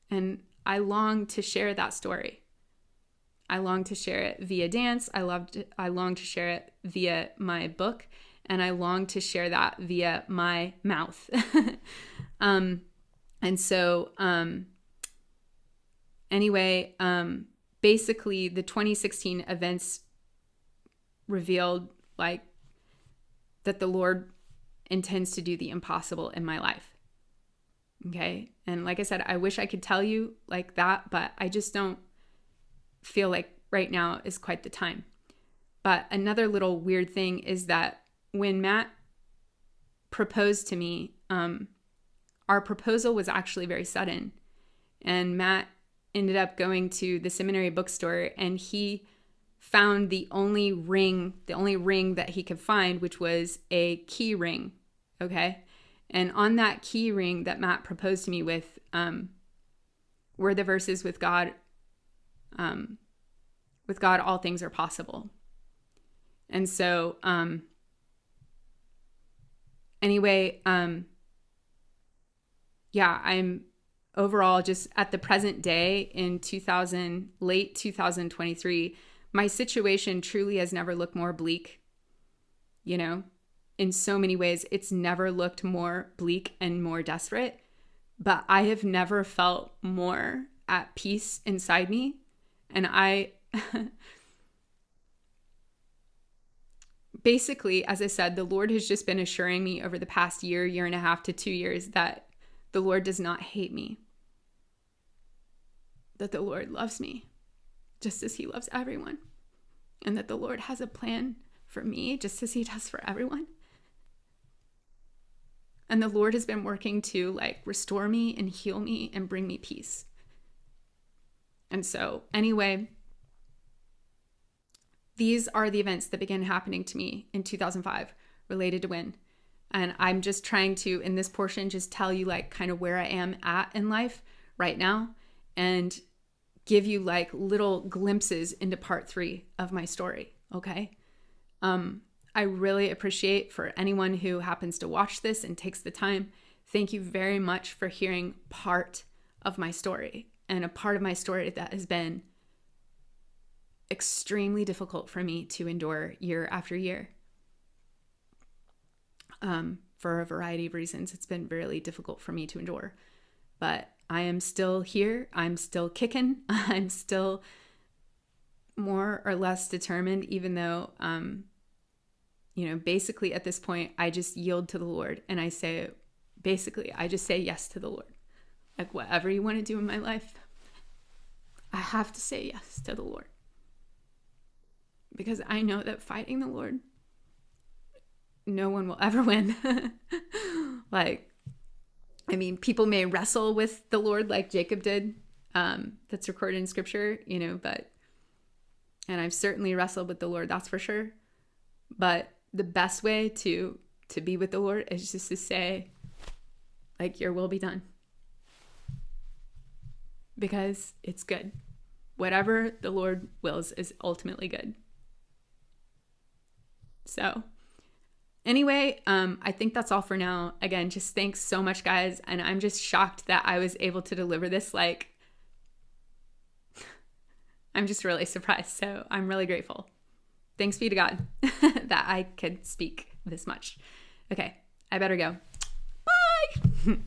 And I long to share that story. I long to share it via dance. I long to share it via my book, and I long to share that via my mouth. Anyway, basically the 2016 events revealed that the Lord intends to do the impossible in my life. Okay. And like I said, I wish I could tell you that, but I just don't feel like right now is quite the time. But another little weird thing is that when Matt proposed to me, our proposal was actually very sudden. And Matt ended up going to the seminary bookstore, and he found the only ring that he could find, which was a key ring. Okay. And on that key ring that Matt proposed to me with, were the verses with God, all things are possible. And so, anyway, I'm overall just at the present day in late 2023, my situation truly has never looked more bleak. You know, in so many ways, it's never looked more bleak and more desperate, but I have never felt more at peace inside me. And basically, as I said, the Lord has just been assuring me over the past year and a half to 2 years that the Lord does not hate me, that the Lord loves me just as he loves everyone, and that the Lord has a plan for me just as he does for everyone. And the Lord has been working to restore me and heal me and bring me peace. And so anyway, these are the events that began happening to me in 2005 related to Win. And I'm just trying to, in this portion, just tell you kind of where I am at in life right now and give you little glimpses into part 3 of my story. Okay. I really appreciate for anyone who happens to watch this and takes the time. Thank you very much for hearing part of my story, and a part of my story that has been extremely difficult for me to endure year after year. For a variety of reasons, it's been really difficult for me to endure. But I am still here. I'm still kicking. I'm still more or less determined, even though, basically at this point, I just yield to the Lord. And I just say yes to the Lord. Whatever you want to do in my life, I have to say yes to the Lord. Because I know that fighting the Lord, no one will ever win. People may wrestle with the Lord like Jacob did. That's recorded in scripture, and I've certainly wrestled with the Lord, that's for sure. But the best way to be with the Lord is just to say, your will be done. Because it's good. Whatever the Lord wills is ultimately good. So anyway, I think that's all for now. Again, just thanks so much, guys. And I'm just shocked that I was able to deliver this. I'm just really surprised. So I'm really grateful. Thanks be to God that I could speak this much. Okay, I better go. Bye.